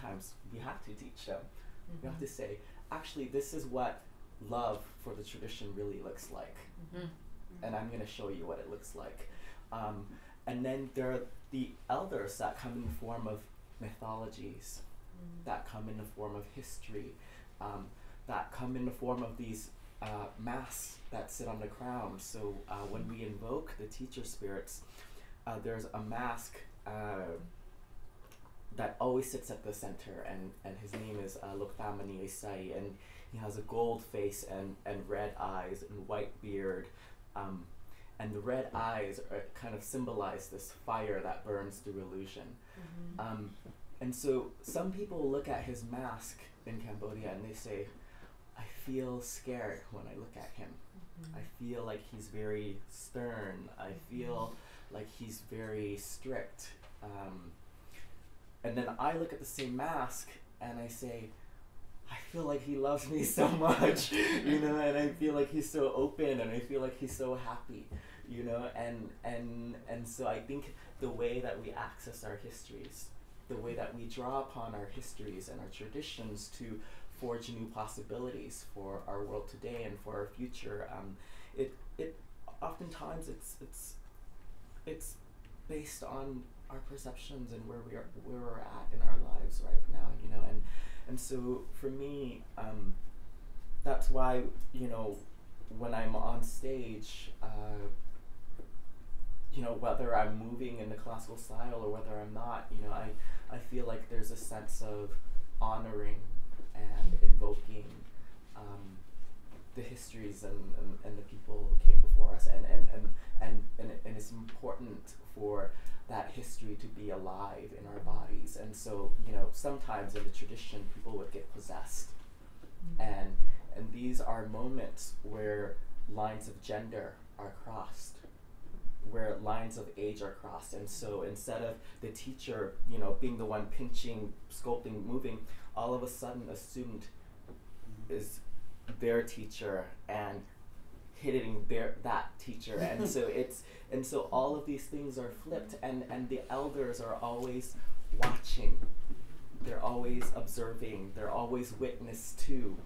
We have to say, actually, this is what love for the tradition really looks like, and I'm going to show you what it looks like. And then there are the elders that come in the form of mythologies, that come in the form of history, that come in the form of these masks that sit on the crown. So when we invoke the teacher spirits, there's a mask that always sits at the center, and his name is Loktamani Esai, and he has a gold face and red eyes and white beard, and the red eyes kind of symbolize this fire that burns through illusion. And so some people look at his mask in Cambodia and they say, I feel scared when I look at him. I feel like he's very stern. I feel like he's very strict. And then I look at the same mask and I say, I feel like he loves me so much, you know, and I feel like he's so open, and I feel like he's so happy, you know, and so I think the way that we access our histories, the way that we draw upon our histories and our traditions to forge new possibilities for our world today and for our future, it oftentimes it's based on our perceptions and where we're at in our lives right now, you know, and so for me, that's why, you know, when I'm on stage, you know, whether I'm moving in the classical style or whether I'm not, you know, I feel like there's a sense of honoring and invoking the histories and the people who came before us, and it's important for that history to be alive in our bodies. And so, you know, sometimes in the tradition people would get possessed, and these are moments where lines of gender are crossed, where lines of age are crossed. And so instead of the teacher, you know, being the one pinching, sculpting, moving, all of a sudden a student is their teacher and hitting that teacher. And so all of these things are flipped, and the elders are always watching, they're always observing, they're always witness to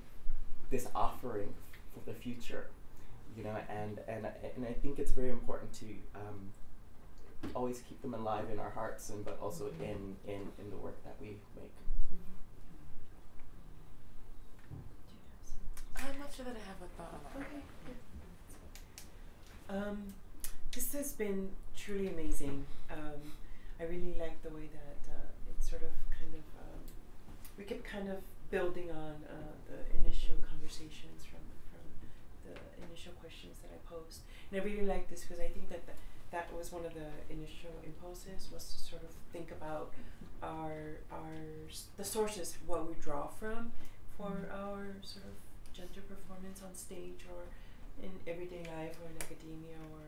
this offering for the future, you know, and I think it's very important to always keep them alive in our hearts, and but also in the work that we make. I'm not sure that I have a thought on that. This has been truly amazing. I really like the way that it sort of kind of we kept kind of building on the initial conversations from the initial questions that I posed, and I really like this because I think that was one of the initial impulses, was to sort of think about the sources, what we draw from for our sort of gender performance on stage or in everyday life or in academia, or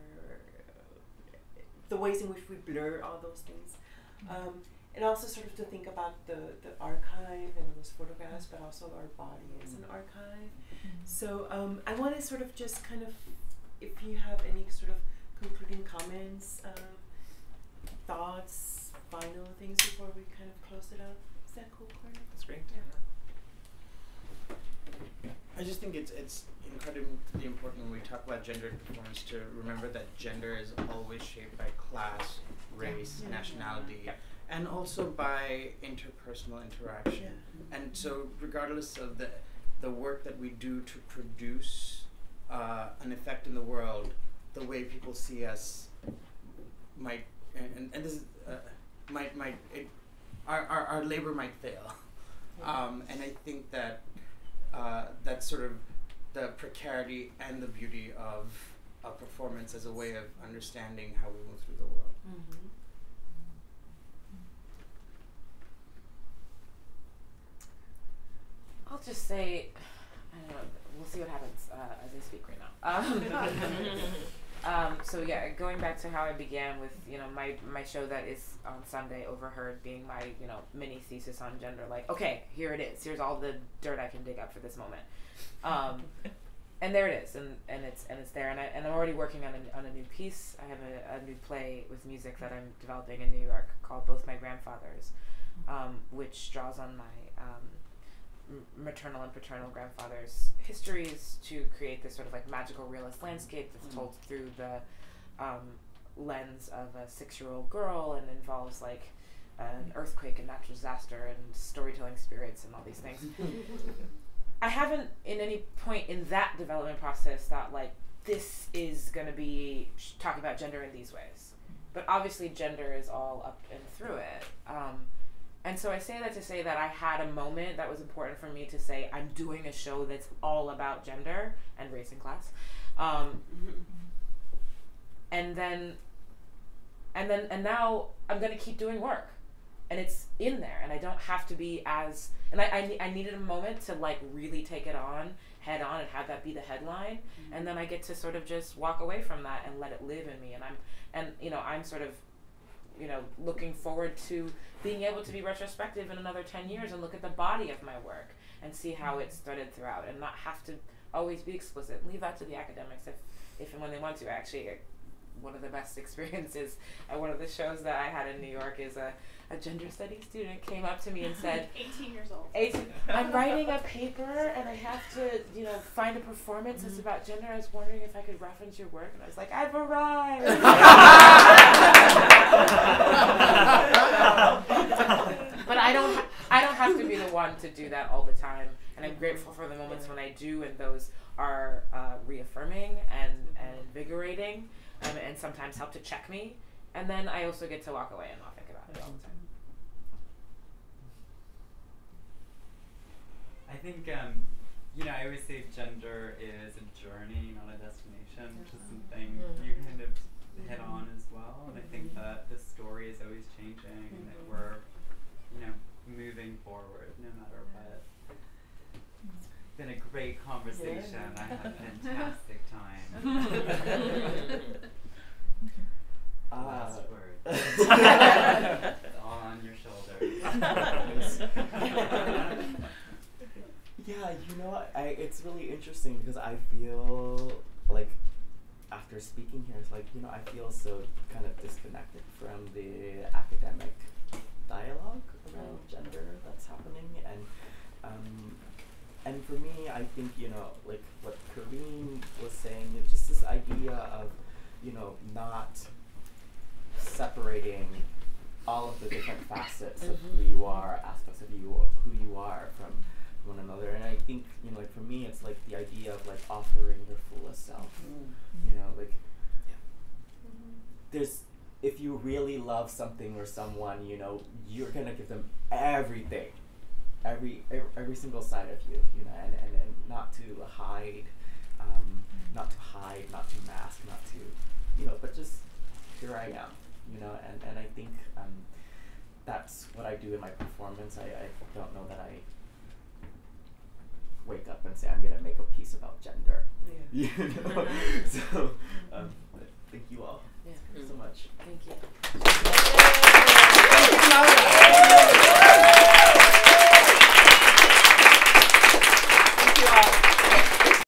the ways in which we blur all those things. And also sort of to think about the archive and those photographs, but also our body as an archive. So I want to sort of just kind of, if you have any sort of concluding comments, thoughts, final things before we kind of close it up. Is that cool, Corey? That's great. Yeah. I just think it's incredibly important when we talk about gendered performance to remember that gender is always shaped by class, race, nationality, and also by interpersonal interaction. And so regardless of the work that we do to produce an effect in the world, the way people see us might, and this is, our labor might fail. And I think that that's sort of the precarity and the beauty of a performance as a way of understanding how we move through the world. I'll just say, I don't know, we'll see what happens as I speak right now. So yeah, going back to how I began with, you know, my show that is on Sunday, Overheard, being my, you know, mini thesis on gender. Like, okay, here it is. Here's all the dirt I can dig up for this moment. And there it is, and it's there. And I'm already working on a new piece. I have a new play with music that I'm developing in New York called Both My Grandfathers, which draws on my maternal and paternal grandfathers' histories to create this sort of like magical realist landscape that's told through the lens of a 6-year-old girl, and involves like an earthquake and natural disaster and storytelling spirits and all these things. I haven't, in any point in that development process, thought like, this is going to be talking about gender in these ways. But obviously gender is all up and through it. And so I say that to say that I had a moment that was important for me to say, I'm doing a show that's all about gender and race and class. And now I'm going to keep doing work. And it's in there, and I don't have to be as, and I needed a moment to like really take it on head on and have that be the headline, and then I get to sort of just walk away from that and let it live in me, and I'm sort of, looking forward to being able to be retrospective in another 10 years and look at the body of my work and see how it's threaded throughout, and not have to always be explicit. Leave that to the academics if and when they want to. Actually, one of the best experiences at one of the shows that I had in New York is a gender studies student came up to me and said, 18 years old. I'm writing a paper and I have to, find a performance that's about gender. I was wondering if I could reference your work. And I was like, I've arrived. But I don't have to be the one to do that all the time. And I'm grateful for the moments when I do, and those are reaffirming and invigorating, and sometimes help to check me. And then I also get to walk away and not think about it all the time. I think, I always say gender is a journey, not a destination, which is something you kind of hit on as well. And I think that the story is always changing, and that we're, moving forward no matter what. It's been a great conversation. I had a fantastic time. Last word. All on your shoulders. Yeah, it's really interesting because I feel like after speaking here, it's like, I feel so kind of disconnected from the academic dialogue around gender that's happening, and for me, I think, like what Kareem was saying, it's just this idea of, not separating all of the different facets of who you are, aspects of who you are from one another. And I think, like for me, it's like the idea of like offering your fullest self. There's, if you really love something or someone, you're gonna give them everything, every single side of you, and not to hide, not to mask, not to, but just here I am, and I think that's what I do in my performance. I don't know that I wake up and say I'm gonna make a piece about gender. Yeah. So thank you all so much. Thank you.